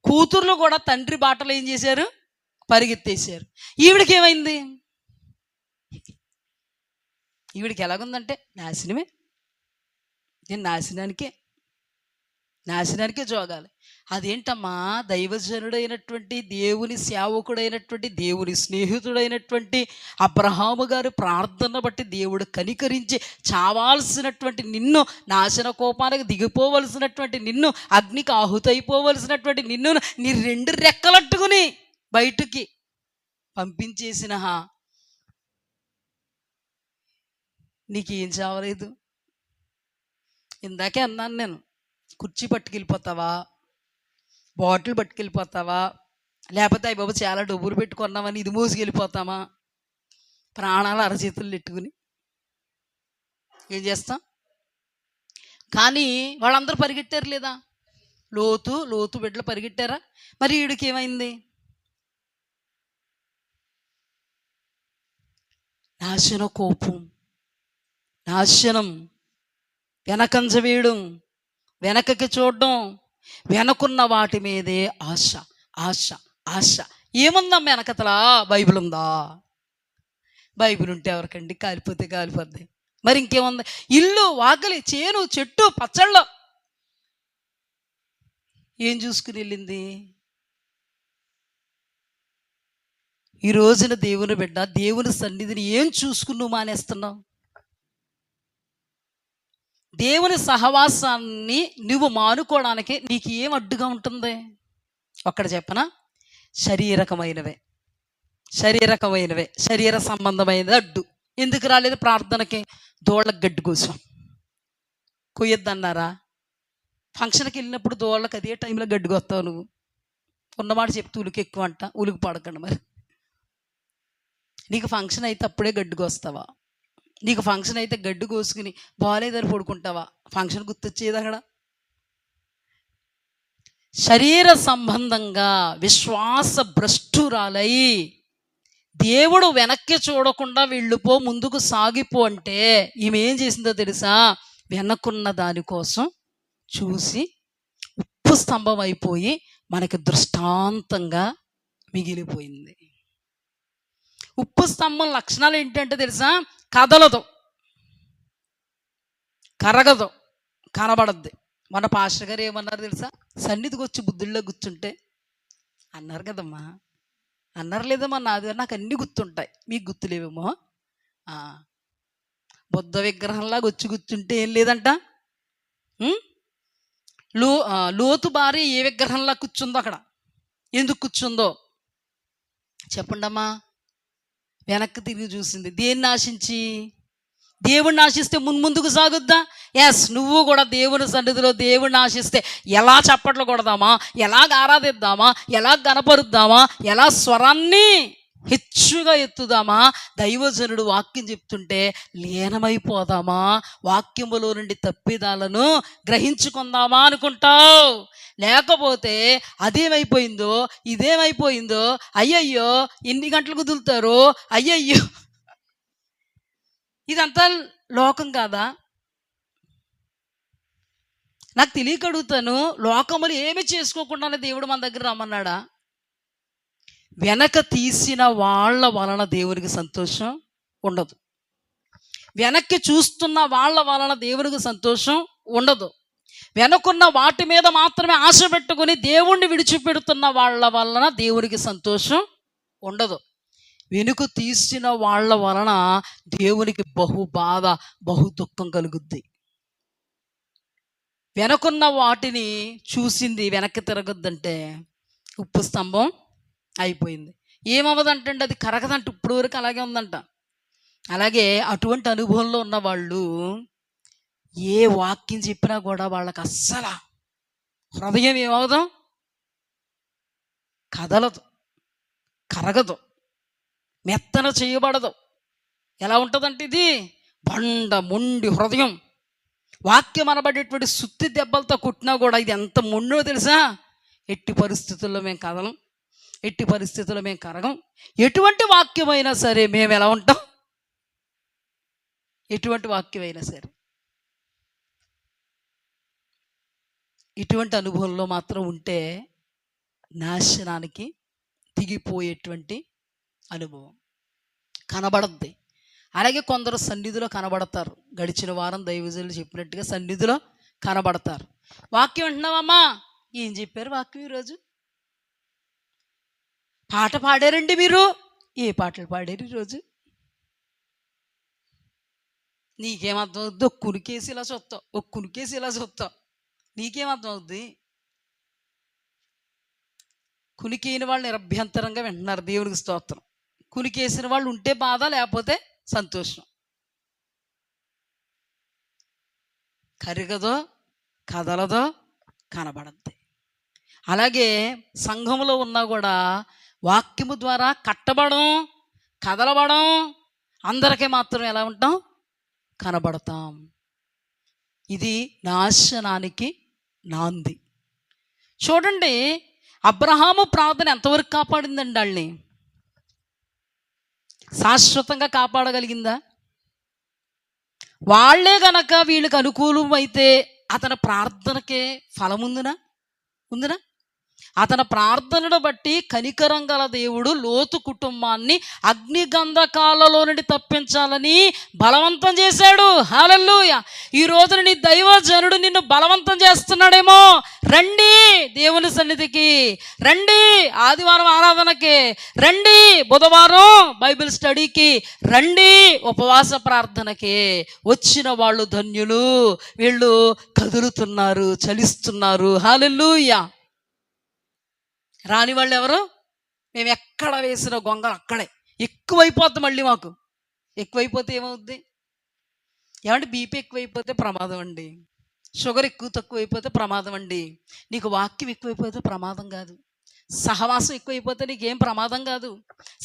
A: కూతుర్లు కూడా తండ్రి బాటలు ఏం చేశారు? పరిగెత్తేశారు. ఈవిడికి ఏమైంది? ఈవిడికి ఎలాగుందంటే నాశనమే. నేను నాశనానికే జోగాలి. అదేంటమ్మా? దైవజనుడైనటువంటి, దేవుని సేవకుడైనటువంటి, దేవుని స్నేహితుడైనటువంటి అబ్రహాము గారి ప్రార్థన బట్టి దేవుడు కనికరించి చావాల్సినటువంటి నిన్ను, నాశన కోపానికి దిగిపోవలసినటువంటి నిన్ను, అగ్నికి ఆహుతైపోవలసినటువంటి నిన్ను నీ 2 రెక్కలట్టుకుని బయటికి పంపించేసిన నీకేం చావలేదు? ఇందాకే అన్నాను నేను, కుర్చీ పట్టుకెళ్ళిపోతావా, బాటిల్ పట్టుకెళ్ళిపోతావా, లేకపోతే అయ్య బాబు చాలా డబ్బులు పెట్టుకున్నామని ఇది మోసుకెళ్ళిపోతామా? ప్రాణాలు అరచేతులు పెట్టుకుని ఏం చేస్తాం? కానీ వాళ్ళందరూ పరిగెట్టారు లేదా? లోతు బిడ్డలు పరిగెట్టారా? మరి వీడికి ఏమైంది? నాశన కోపం, నాశనం, వెనకంజ వేయడం, వెనకకి చూడడం, వెనకున్న వాటి మీదే ఆశ ఆశ ఆశ. ఏముందమ్మా వెనకతలా? బైబిల్ ఉందా? బైబిల్ ఉంటే ఎవరికండి? కాలిపోతే కాలిపోద్ది. మరి ఇంకేముంది? ఇల్లు, వాకిలి, చేను, చెట్టు, పచ్చళ్ళ ఏం చూసుకుని వెళ్ళింది? ఈ రోజున దేవుని బిడ్డ, దేవుని సన్నిధిని ఏం చూసుకుని నువ్వు మానేస్తున్నావు? దేవుని సహవాసాన్ని నువ్వు మానుకోవడానికి నీకు ఏం అడ్డుగా ఉంటుంది? ఒక్కడ చెప్పనా? శరీరకమైనవే, శరీర సంబంధమైనది అడ్డు. ఎందుకు రాలేదు ప్రార్థనకి? దోళ్ళకి గడ్డి కోసం కొయ్యొద్దన్నారా? ఫంక్షన్కి వెళ్ళినప్పుడు దోళ్ళకి అదే టైంలో గడ్డికి వస్తావు నువ్వు. ఉన్నమాట చెప్తూ ఉలికి ఎక్కువ అంట, ఉలికి పడకండి. మరి నీకు ఫంక్షన్ అయితే అప్పుడే గడ్డికి వస్తావా? నీకు ఫంక్షన్ అయితే గడ్డి కోసుకుని బాగాలేదని పడుకుంటావా? ఫంక్షన్ గుర్తొచ్చేది అక్కడ. శరీర సంబంధంగా విశ్వాస భ్రష్టురాలై దేవుడు వెనక్కి చూడకుండా వెళ్ళిపో, ముందుకు సాగిపో అంటే ఈమె ఏం చేసిందో తెలుసా? వెనక్కున్న దానికోసం చూసి ఉప్పు స్తంభం అయిపోయి మనకి దృష్టాంతంగా మిగిలిపోయింది. ఉప్పు స్తంభం లక్షణాలు ఏంటంటే తెలుసా? కదలదు, కరగదు, కనబడద్ది. మన పాస్టర్ గారు ఏమన్నారు తెలుసా? సన్నిధికి వచ్చి బుద్ధుల్లో కూర్చుంటే అన్నారు కదమ్మా, అన్నారు లేదమ్మా, నాకు అన్నీ గుర్తుంటాయి, మీకు గుర్తులేవేమో. బుద్ధ విగ్రహంలాగా వచ్చి కూర్చుంటే ఏం లేదంట. లోతు భార్య ఏ విగ్రహంలా కూర్చుందో అక్కడ? ఎందుకు కూర్చుందో చెప్పండి అమ్మా. వెనక్కి తిరిగి చూసింది. దేన్ని ఆశించి? దేవుణ్ణి ఆశిస్తే ముందుకు సాగుద్దా? ఎస్, నువ్వు కూడా దేవుని సన్నిధిలో దేవుణ్ణి ఆశిస్తే ఎలా చప్పట్లు కొడదామా, ఎలాగ ఆరాధిద్దామా, ఎలా గనపరుద్దామా, ఎలా స్వరాన్ని హెచ్చుగా ఎత్తుదామా? దైవజనుడు వాక్యం చెప్తుంటే లీనమైపోదామా? వాక్యములో నుండి తప్పిదాలను గ్రహించుకుందామా అనుకుంటావు. లేకపోతే అదేమైపోయిందో ఇదేమైపోయిందో, అయ్యయ్యో ఎన్ని గంటలకు వదులుతారో, అయ్యయ్యో ఇదంతా లోకం కాదా? నాకు తెలియక అడుగుతాను, లోకములు ఏమి చేసుకోకుండానే దేవుడు మన దగ్గర రమ్మన్నాడా? వెనక తీసిన వాళ్ళ వలన దేవునికి సంతోషం ఉండదు. వెనక్కి చూస్తున్న వాళ్ళ వలన దేవునికి సంతోషం ఉండదు. వెనకున్న వాటి మీద మాత్రమే ఆశ పెట్టుకుని దేవుణ్ణి విడిచిపెడుతున్న వాళ్ళ వలన దేవునికి సంతోషం ఉండదు. వెనుక తీసిన వాళ్ళ వలన దేవునికి బహు బాధ, బహు దుఃఖం కలుగుద్ది. వెనకున్న వాటిని చూసింది వెనక్కి తిరగద్దంటే ఉప్పు స్తంభం అయిపోయింది. ఏమవ్వదంటే అది కరగదంట, ఇప్పుడు వరకు అలాగే ఉందంట. అలాగే అటువంటి అనుభవంలో ఉన్న వాళ్ళు ఏ వాక్యం చెప్పినా కూడా వాళ్ళకి అస్సలు హృదయం ఏమవదు, కదలదు, కరగదు, మెత్తన చేయబడదు. ఎలా ఉంటుందంటే ఇది బండ మొండి హృదయం. వాక్యం అనబడేటువంటి సుత్తి దెబ్బలతో కొట్టినా కూడా ఇది ఎంత మొండో తెలుసా? ఎట్టి పరిస్థితుల్లో మేము కదలం, ఎట్టి పరిస్థితుల్లో మేము కరగం. ఎటువంటి వాక్యమైనా సరే మేము ఎలా ఉంటాం? ఎటువంటి వాక్యమైనా సరే. ఇటువంటి అనుభవంలో మాత్రం ఉంటే నాశనానికి దిగిపోయేటువంటి అనుభవం కనబడద్ది. అలాగే కొందరు సన్నిధిలో కనబడతారు. గడిచిన వారం దైవజనులు చెప్పినట్టుగా సన్నిధిలో కనబడతారు. వాక్యం వింటున్నావమ్మా? ఏం చెప్పారు వాక్యం ఈరోజు? పాట పాడారండి మీరు? ఏ పాటలు పాడారు ఈరోజు? నీకేమర్థం అవుద్ది? ఒక కునికేసి ఇలా చూస్తావు, ఒక కునికేసి ఇలా చూస్తావు, నీకేమర్థం అవుద్ది? కునికేని వాళ్ళు నిరభ్యంతరంగా వింటున్నారు, దేవునికి స్తోత్రం. కునికేసిన వాళ్ళు ఉంటే బాధ, లేకపోతే సంతోషం. కరగదో, కదలదో, కనబడద్ది. అలాగే సంఘంలో ఉన్నా కూడా వాక్యము ద్వారా కట్టబడం, కదలబడం, అందరికీ మాత్రం ఎలా ఉంటాం? కనబడతాం. ఇది నాశనానికి నాంది. చూడండి, అబ్రహాము ప్రార్థన ఎంతవరకు కాపాడిందండి? వాళ్ళని శాశ్వతంగా కాపాడగలిగిందా? వాళ్లే గనక వీళ్ళకి అనుకూలమైతే అతని ప్రార్థనకే ఫలముందునా? ఉందినా? అతని ప్రార్థనను బట్టి కనికరం గల దేవుడు లోతు కుటుంబాన్ని అగ్నిగంధకాలలో నుండి తప్పించాలని బలవంతం చేశాడు. హల్లెలూయా! ఈ రోజున నీ దైవజనుడు నిన్ను బలవంతం చేస్తున్నాడేమో. రండి దేవుని సన్నిధికి, రండి ఆదివారం ఆరాధనకి, రండి బుధవారం బైబిల్ స్టడీకి, రండి ఉపవాస ప్రార్థనకి. వచ్చిన వాళ్ళు ధన్యులు, వీళ్ళు కదులుతున్నారు, చలిస్తున్నారు. హల్లెలూయా! రాని వాళ్ళు ఎవరు? మేము ఎక్కడ వేసిన గొంగలు అక్కడే. ఎక్కువైపోద్ది మళ్ళీ మాకు. ఎక్కువైపోతే ఏమవుద్ది? ఏమంటే బీపీ ఎక్కువైపోతే ప్రమాదం అండి, షుగర్ తక్కువైపోతే ప్రమాదం అండి. నీకు వాక్యం ఎక్కువైపోతే ప్రమాదం కాదు, సహవాసం ఎక్కువైపోతే నీకేం ప్రమాదం కాదు,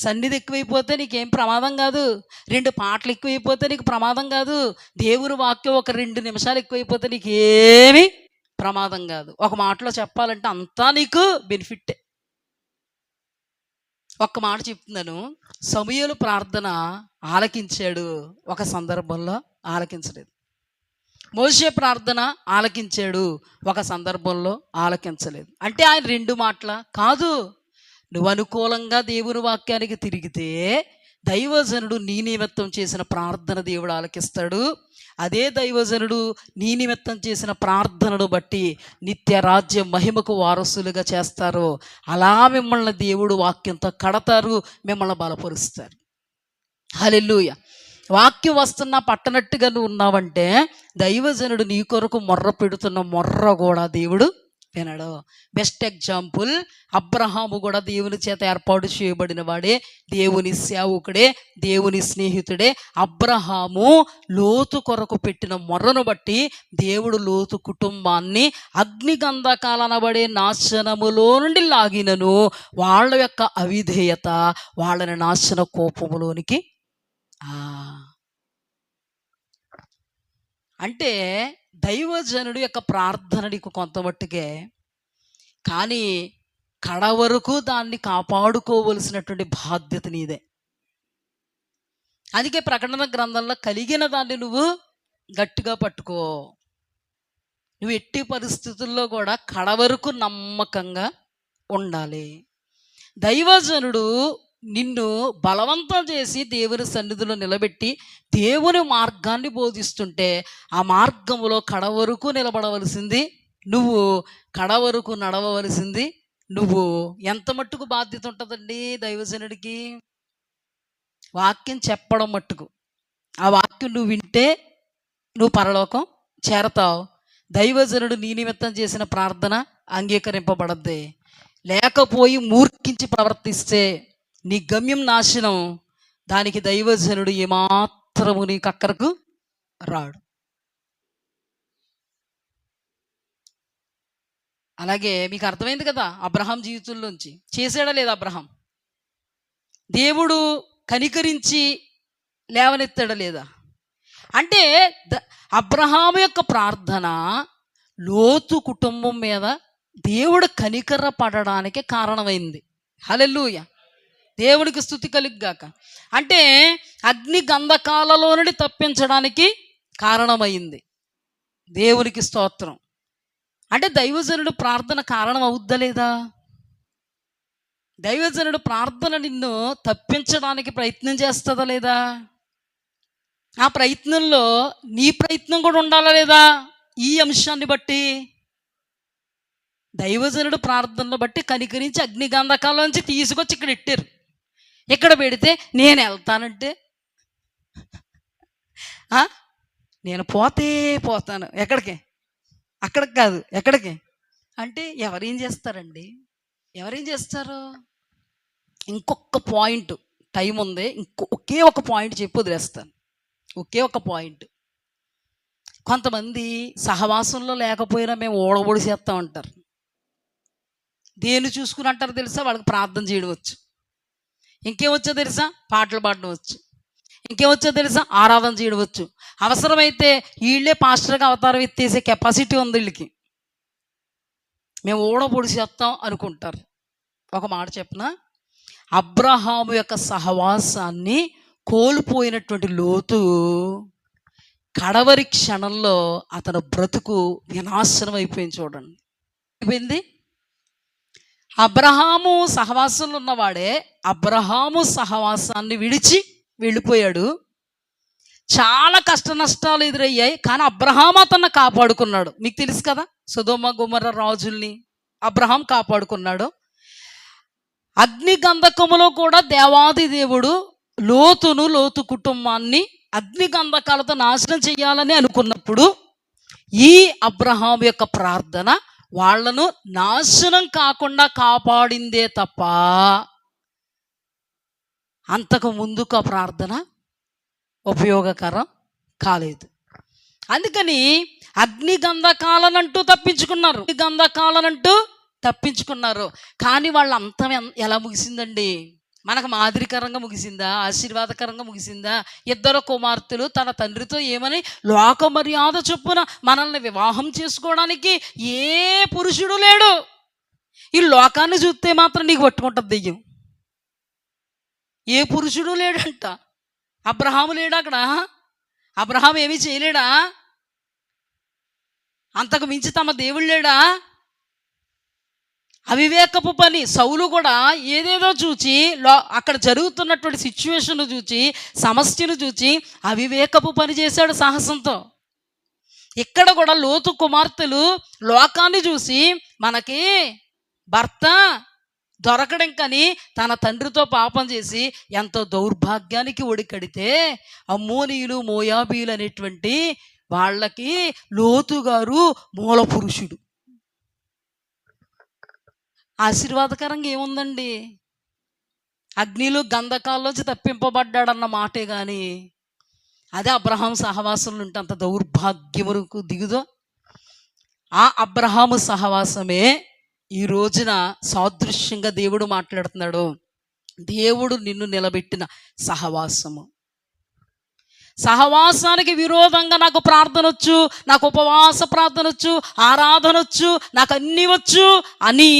A: సన్నిధి ఎక్కువైపోతే నీకేం ప్రమాదం కాదు, 2 పాటలు ఎక్కువైపోతే నీకు ప్రమాదం కాదు, దేవుని వాక్యం ఒక 2 నిమిషాలు ఎక్కువైపోతే నీకేమీ ప్రమాదం కాదు. ఒక మాటలో చెప్పాలంటే అంతా నీకు బెనిఫిట్. ఒక్క మాట చెప్తున్నాను, సమూయేలు ప్రార్థన ఆలకించాడు, ఒక సందర్భంలో ఆలకించలేదు. మోషే ప్రార్థన ఆలకించాడు, ఒక సందర్భంలో ఆలకించలేదు. అంటే ఆయన 2 మాటల కాదు. నువ్వు అనుకూలంగా దేవుని వాక్యానికి తిరిగితే దైవజనుడు నీ నిమిత్తం చేసిన ప్రార్థన దేవుడు ఆలకిస్తాడు. అదే దైవజనుడు నీ నిమిత్తం చేసిన ప్రార్థనను బట్టి నిత్య రాజ్య మహిమకు వారసులుగా చేస్తారు. అలా మిమ్మల్ని దేవుడు వాక్యంతో కడతారు, మిమ్మల్ని బలపరుస్తారు. హల్లెలూయా! వాక్యం వస్తున్నా పట్టనట్టుగా నువ్వు ఉన్నావంటే దైవజనుడు నీ కొరకు మొర్ర పెడుతున్న మొర్ర కూడా దేవుడు వినడు. బెస్ట్ ఎగ్జాంపుల్, అబ్రహాము కూడా దేవుని చేత ఏర్పాటు చేయబడిన వాడే, దేవుని సేవకుడే, దేవుని స్నేహితుడే. అబ్రహాము లోతు కొరకు పెట్టిన మొర్రను బట్టి దేవుడు లోతు కుటుంబాన్ని అగ్నిగంధకాలనబడే నాశనములో నుండి లాగినను వాళ్ళ యొక్క అవిధేయత వాళ్ళని నాశన కోపములోనికి అంటే దైవజనుడి యొక్క ప్రార్థన నీకు కొంత మట్టుకే, కానీ కడ వరకు దాన్ని కాపాడుకోవలసినటువంటి బాధ్యత నీదే. అందుకే ప్రకటన గ్రంథంలో కలిగిన దాన్ని నువ్వు గట్టిగా పట్టుకో. నువ్వు ఎట్టి పరిస్థితుల్లో కూడా కడ వరకు నమ్మకంగా ఉండాలి. దైవజనుడు నిన్ను బలవంతం చేసి దేవుని సన్నిధిలో నిలబెట్టి దేవుని మార్గాన్ని బోధిస్తుంటే ఆ మార్గంలో కడ వరకు నిలబడవలసింది నువ్వు, కడ వరకు నడవవలసింది నువ్వు. ఎంత మట్టుకు బాధ్యత ఉంటుందండి దైవజనుడికి? వాక్యం చెప్పడం మట్టుకు. ఆ వాక్యం నువ్వు వింటే నువ్వు పరలోకం చేరతావు. దైవజనుడు నీ నిమిత్తం చేసిన ప్రార్థన అంగీకరింపబడద్ది. లేకపోయి మూర్ఖించి ప్రవర్తిస్తే నీ గమ్యం నాశనం. దానికి దైవజనుడు ఏమాత్రము నీకు అక్కరకు రాడు. అలాగే మీకు అర్థమైంది కదా అబ్రహాం జీవితంలోంచి చేసాడా లేదా అబ్రహాం? దేవుడు కనికరించి లేవనెత్తాడా లేదా? అంటే అబ్రహాం యొక్క ప్రార్థన లోతు కుటుంబం మీద దేవుడు కనికర పడడానికి కారణమైంది. హల్లెలూయా, దేవునికి స్తుతి కలుగుగాక. అంటే అగ్ని గంధకాలలో నుండి తప్పించడానికి కారణమైంది. దేవునికి స్తోత్రం. అంటే దైవజనుడు ప్రార్థన కారణం అవుద్దా లేదా? దైవజనుడు ప్రార్థన నిన్ను తప్పించడానికి ప్రయత్నం చేస్తుందా లేదా? ఆ ప్రయత్నంలో నీ ప్రయత్నం కూడా ఉండాలా లేదా? ఈ అంశాన్ని బట్టి దైవజనుడు ప్రార్థనను బట్టి కనికరించి అగ్నిగంధకాల నుంచి తీసుకొచ్చి ఇక్కడ ఇట్టారు. ఇక్కడ పెడితే నేను వెళ్తానంటే నేను పోతాను. ఎక్కడికి? అక్కడికి కాదు, ఎక్కడికి అంటే ఎవరేం చేస్తారండి? ఎవరేం చేస్తారు? ఇంకొక పాయింట్, టైం ఉంది, ఒకే ఒక పాయింట్ చెప్పి వదిలేస్తాను. ఒకే ఒక పాయింట్. కొంతమంది సహవాసంలో లేకపోయినా మేము ఓడబొడి చేస్తాం అంటారు. దేన్ని చూసుకుని అంటారు తెలుసా? వాళ్ళకి ప్రార్థన చేయడం వచ్చు. ఇంకేమొచ్చో తెలుసా? పాటలు పాడడం వచ్చు. ఇంకేమొచ్చో తెలుసా? ఆరాధన చేయడం వచ్చు. అవసరమైతే వీళ్ళే పాస్టర్గా అవతారం ఎత్తేసే కెపాసిటీ ఉంది వీళ్ళకి. మేము ఓడబొడి చేస్తాం అనుకుంటారు. ఒక మాట చెప్పనా, అబ్రహాము యొక్క సహవాసాన్ని కోల్పోయినటువంటి లోతు కడవరి క్షణంలో అతను బ్రతుకు వినాశనం అయిపోయింది. చూడండి, అయిపోయింది. అబ్రహాము సహవాసంలో ఉన్నవాడే అబ్రహాము సహవాసాన్ని విడిచి వెళ్ళిపోయాడు. చాలా కష్ట నష్టాలు ఎదురయ్యాయి, కానీ అబ్రహాం అతన్ని కాపాడుకున్నాడు. మీకు తెలుసు కదా, సొదొమ గొమొర్రా రాజుల్ని అబ్రహాం కాపాడుకున్నాడు. అగ్ని గంధకములో కూడా దేవాది దేవుడు లోతు కుటుంబాన్ని అగ్ని గంధకాలతో నాశనం చేయాలని అనుకున్నప్పుడు ఈ అబ్రహాం యొక్క ప్రార్థన వాళ్లను నాశనం కాకుండా కాపాడిందే తప్ప అంతకు ముందుకు ఆ ప్రార్థన ఉపయోగకరం కాలేదు. అందుకని అగ్ని గంధకాలనంటూ తప్పించుకున్నారు. కానీ వాళ్ళ అంతం ఎలా ముగిసిందండి? మనకు మాదిరికరంగా ముగిసిందా? ఆశీర్వాదకరంగా ముగిసిందా? ఇద్దరు కుమార్తెలు తన తండ్రితో ఏమని లోక మర్యాద చొప్పున మనల్ని వివాహం చేసుకోవడానికి ఏ పురుషుడు లేడు. ఈ లోకాన్ని చూస్తే మాత్రం నీకు పట్టుకుంటుంది దెయ్యం. ఏ పురుషుడు లేడంట. అబ్రహాము లేడా అక్కడ? అబ్రహాం ఏమీ చేయలేడా? అంతకు మించి తమ దేవుడు లేడా? అవివేకపు పని. సౌలు కూడా ఏదేదో చూచి అక్కడ జరుగుతున్నటువంటి సిచ్యువేషన్ చూచి, సమస్యను చూచి అవివేకపు పని చేశాడు సాహసంతో. ఇక్కడ కూడా లోతు కుమార్తెలు లోకాన్ని చూసి మనకి భర్త దొరకడం కానీ తన తండ్రితో పాపం చేసి ఎంతో దౌర్భాగ్యానికి ఒడికడితే అమ్మోనీయులు మోయాబీలు అనేటువంటి వాళ్ళకి లోతు గారు మూల పురుషుడు. ఆశీర్వాదకరంగా ఏముందండి? అగ్నిలో గంధకాల్లోంచి తప్పింపబడ్డాడన్న మాటే కానీ అదే అబ్రహాం సహవాసంలో ఉంటే అంత దౌర్భాగ్యములకు దిగుదో. ఆ అబ్రహాము సహవాసమే ఈ రోజున సాదృశ్యంగా దేవుడు మాట్లాడుతున్నాడు. దేవుడు నిన్ను నిలబెట్టిన సహవాసము. సహవాసానికి విరోధంగా నాకు ప్రార్థన వచ్చు, నాకు ఉపవాస ప్రార్థన వచ్చు, ఆరాధన వచ్చు, నాకు అన్నీ వచ్చు అని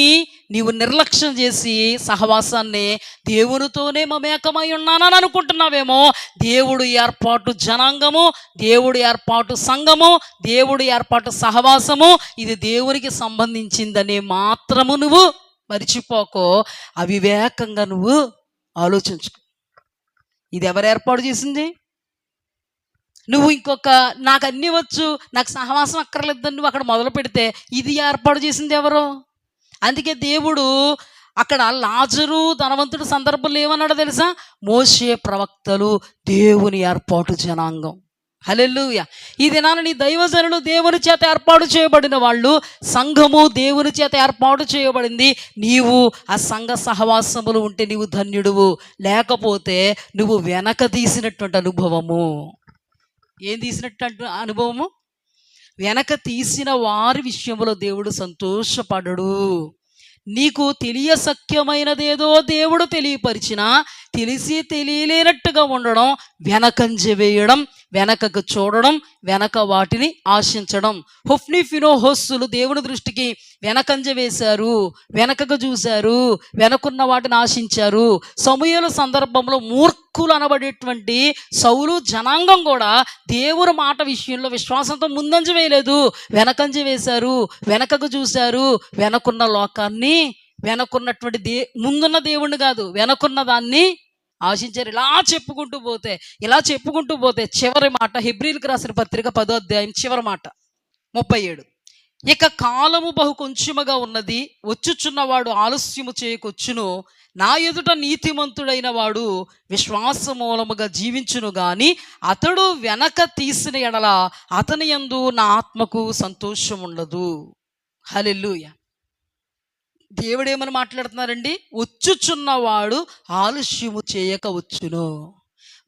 A: నీవు నిర్లక్ష్యం చేసి సహవాసాన్ని దేవునితోనే మమేకమై ఉన్నానని అనుకుంటున్నావేమో. దేవుడు ఏర్పాటు జనాంగము, దేవుడు ఏర్పాటు సంఘము, దేవుడు ఏర్పాటు సహవాసము ఇది దేవునికి సంబంధించిందని మాత్రము నువ్వు మరిచిపోకో. అవివేకంగా నువ్వు ఆలోచించుకో. ఇది ఎవరు ఏర్పాటు చేసింది? నువ్వు ఇంకొక నాకు అన్నీ వచ్చు, నాకు సహవాసం అక్కర్లేదని నువ్వు అక్కడ మొదలు పెడితే ఇది ఏర్పాటు చేసింది ఎవరు? అందుకే దేవుడు అక్కడ లాజరు ధనవంతుడు సందర్భంలో ఏమన్నాడో తెలుసా? మోషే ప్రవక్తలు దేవుని ఏర్పాటు జనాంగం. హల్లెలూయా. ఈ దినాన నీ దైవజనులు దేవుని చేత ఏర్పాటు చేయబడిన వాళ్ళు, సంఘము దేవుని చేత ఏర్పాటు చేయబడింది. నీవు ఆ సంఘ సహవాసములు ఉంటే నీవు ధన్యుడువు, లేకపోతే నువ్వు వెనక తీసినటువంటి అనుభవము. ఏం తీసినట్టు అనుభవము? వెనక తీసిన వారి విషయంలో దేవుడు సంతోషపడడు. నీకు తెలియసఖ్యమైనదేదో దేవుడు తెలియపరిచినా తెలిసి తెలియలేనట్టుగా ఉండడం, వెనకంజ వేయడం, వెనకకు చూడడం, వెనక వాటిని ఆశించడం. హొఫ్ని ఫినోహోస్సులు దేవుని దృష్టికి వెనకంజ వేశారు, వెనకకు చూశారు, వెనకున్న వాటిని ఆశించారు. సమూయేలు సందర్భంలో మూర్ఖులు అనబడేటువంటి సౌలు జనాంగం కూడా దేవుని మాట విషయంలో విశ్వాసంతో ముందంజ వేయలేదు, వెనకంజ వేశారు, వెనకకు చూశారు. వెనకున్న లోకాన్ని, వెనకున్నటువంటి ముందున్న దేవుణ్ణి కాదు, వెనకున్న దాన్ని ఆశించారు. ఇలా చెప్పుకుంటూ పోతే చివరి మాట హెబ్రీయులకు రాసిన పత్రిక 10వ అధ్యాయం చివరి మాట 37. ఇక కాలము బహు కొంచెముగా ఉన్నది, వచ్చుచున్నవాడు ఆలస్యము చేయకొచ్చును. నా ఎదుట నీతిమంతుడైన వాడు విశ్వాస మూలముగా జీవించును గాని అతడు వెనక తీసిన ఎడల అతని యందు నా ఆత్మకు సంతోషం ఉండదు. హల్లెలూయా. దేవుడేమని మాట్లాడుతున్నారండి? వచ్చుచున్నవాడు ఆలస్యము చేయక వచ్చును.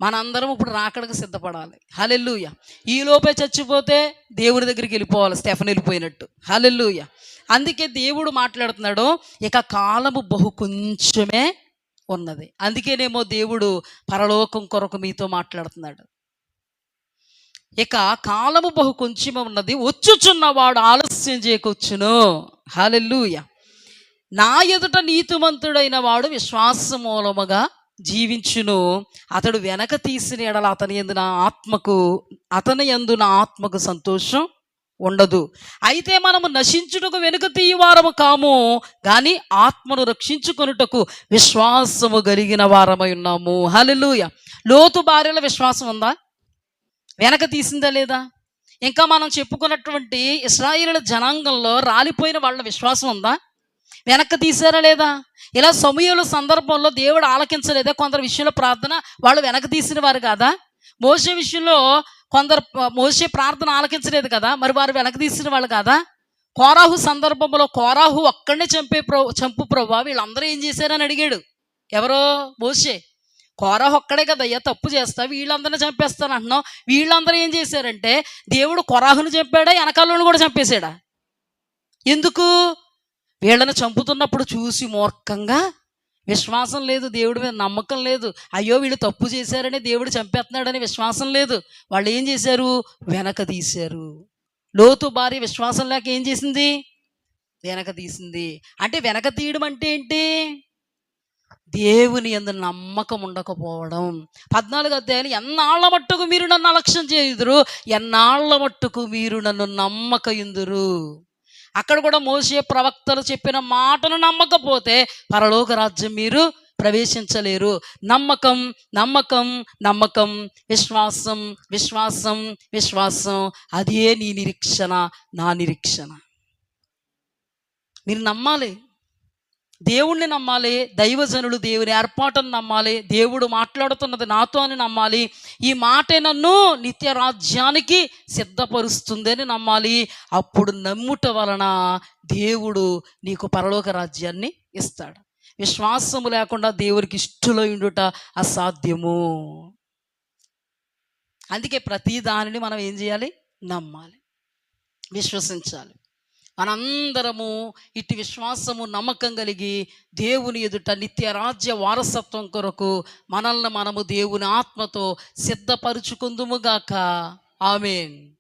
A: మనందరం ఇప్పుడు రాకడకు సిద్ధపడాలి. హల్లెలూయా. ఈ లోపే చచ్చిపోతే దేవుని దగ్గరికి వెళ్ళిపోవాలి, స్టెఫెన్ వెళ్ళిపోయినట్టు. హల్లెలూయా. అందుకే దేవుడు మాట్లాడుతున్నాడు, ఇక కాలము బహు కొంచెమే ఉన్నది. అందుకేనేమో దేవుడు పరలోకం కొరకు మీతో మాట్లాడుతున్నాడు. ఇక కాలము బహు కొంచెమే ఉన్నది, వచ్చుచున్నవాడు ఆలస్యం చేయకొచ్చును. హల్లెలూయా. నా ఎదుట నీతిమంతుడైన వాడు విశ్వాస మూలముగా జీవించును. అతడు వెనక తీసిన ఎడల అతని యందు నా ఆత్మకు సంతోషం ఉండదు. అయితే మనము నశించుటకు వెనుక తీయవారము కాము, కానీ ఆత్మను రక్షించుకొనుటకు విశ్వాసము కలిగిన వారమై ఉన్నాము. హల్లెలూయా. లోతు భార్యల విశ్వాసం ఉందా? వెనక తీసిందా లేదా? ఇంకా మనం చెప్పుకున్నటువంటి ఇశ్రాయేలు జనాంగంలో రాలిపోయిన వాళ్ళ విశ్వాసం ఉందా? వెనక్కి తీసారా లేదా? ఇలా సమూయేలు సందర్భంలో దేవుడు ఆలకించలేదా? కొందరు విషయంలో ప్రార్థన వాళ్ళు వెనక తీసిన వారు కాదా? మోషే విషయంలో మోషే ప్రార్థన ఆలకించలేదు కదా, మరి వారు వెనక తీసిన వాళ్ళు కాదా? కోరాహు సందర్భంలో కోరాహు ఒక్కడనే చంపు ప్రభువా, వీళ్ళందరూ ఏం చేశారని అడిగాడు. ఎవరో? మోషే. కోరాహు ఒక్కడే కదయ్యా తప్పు చేస్తా, వీళ్ళందరినీ చంపేస్తాను అంటున్నావు. వీళ్ళందరూ ఏం చేశారంటే దేవుడు కోరాహును చంపాడా, వెనకాలను కూడా చంపేశాడా? ఎందుకు? వీళ్ళని చంపుతున్నప్పుడు చూసి మూర్ఖంగా విశ్వాసం లేదు, దేవుడి మీద నమ్మకం లేదు, అయ్యో వీళ్ళు తప్పు చేశారని దేవుడు చంపేస్తున్నాడని విశ్వాసం లేదు. వాళ్ళు ఏం చేశారు? వెనక తీశారు. లోతు భార్య విశ్వాసం లేక ఏం చేసింది? వెనక తీసింది. అంటే వెనక తీయడం అంటే ఏంటి? దేవుని యందు నమ్మకం ఉండకపోవడం. 14వ అధ్యాయం, ఎన్నాళ్ల మట్టుకు మీరు నన్ను అలక్ష్యం చేయుదురు, ఎన్నాళ్ల మట్టుకు మీరు నన్ను నమ్మకయుందురు. అక్కడ కూడా మోషే ప్రవక్తలు చెప్పిన మాటను నమ్మకపోతే పరలోక రాజ్యం మీరు ప్రవేశించలేరు. నమ్మకం, నమ్మకం, నమ్మకం, విశ్వాసం, విశ్వాసం, విశ్వాసం, అదే నీ నిరీక్షణ, నా నిరీక్షణ. మీరు నమ్మాలి. దేవుణ్ణి నమ్మాలి, దైవజనులు దేవుని ఏర్పాటును నమ్మాలి, దేవుడు మాట్లాడుతున్నది నాతో అని నమ్మాలి. ఈ మాటే నన్ను నిత్య రాజ్యానికి సిద్ధపరుస్తుందని నమ్మాలి. అప్పుడు నమ్ముట వలన దేవుడు నీకు పరలోక రాజ్యాన్ని ఇస్తాడు. విశ్వాసము లేకుండా దేవునికి ఇష్టలో ఉండుట అసాధ్యము. అందుకే ప్రతి దానిని మనం ఏం చేయాలి? నమ్మాలి, విశ్వసించాలి. మనందరము ఇటు విశ్వాసము నమ్మకం కలిగి దేవుని ఎదుట నిత్య రాజ్య వారసత్వం కొరకు మనల్ని మనము దేవుని ఆత్మతో సిద్ధపరుచుకుందుముగాక. ఆమేన్.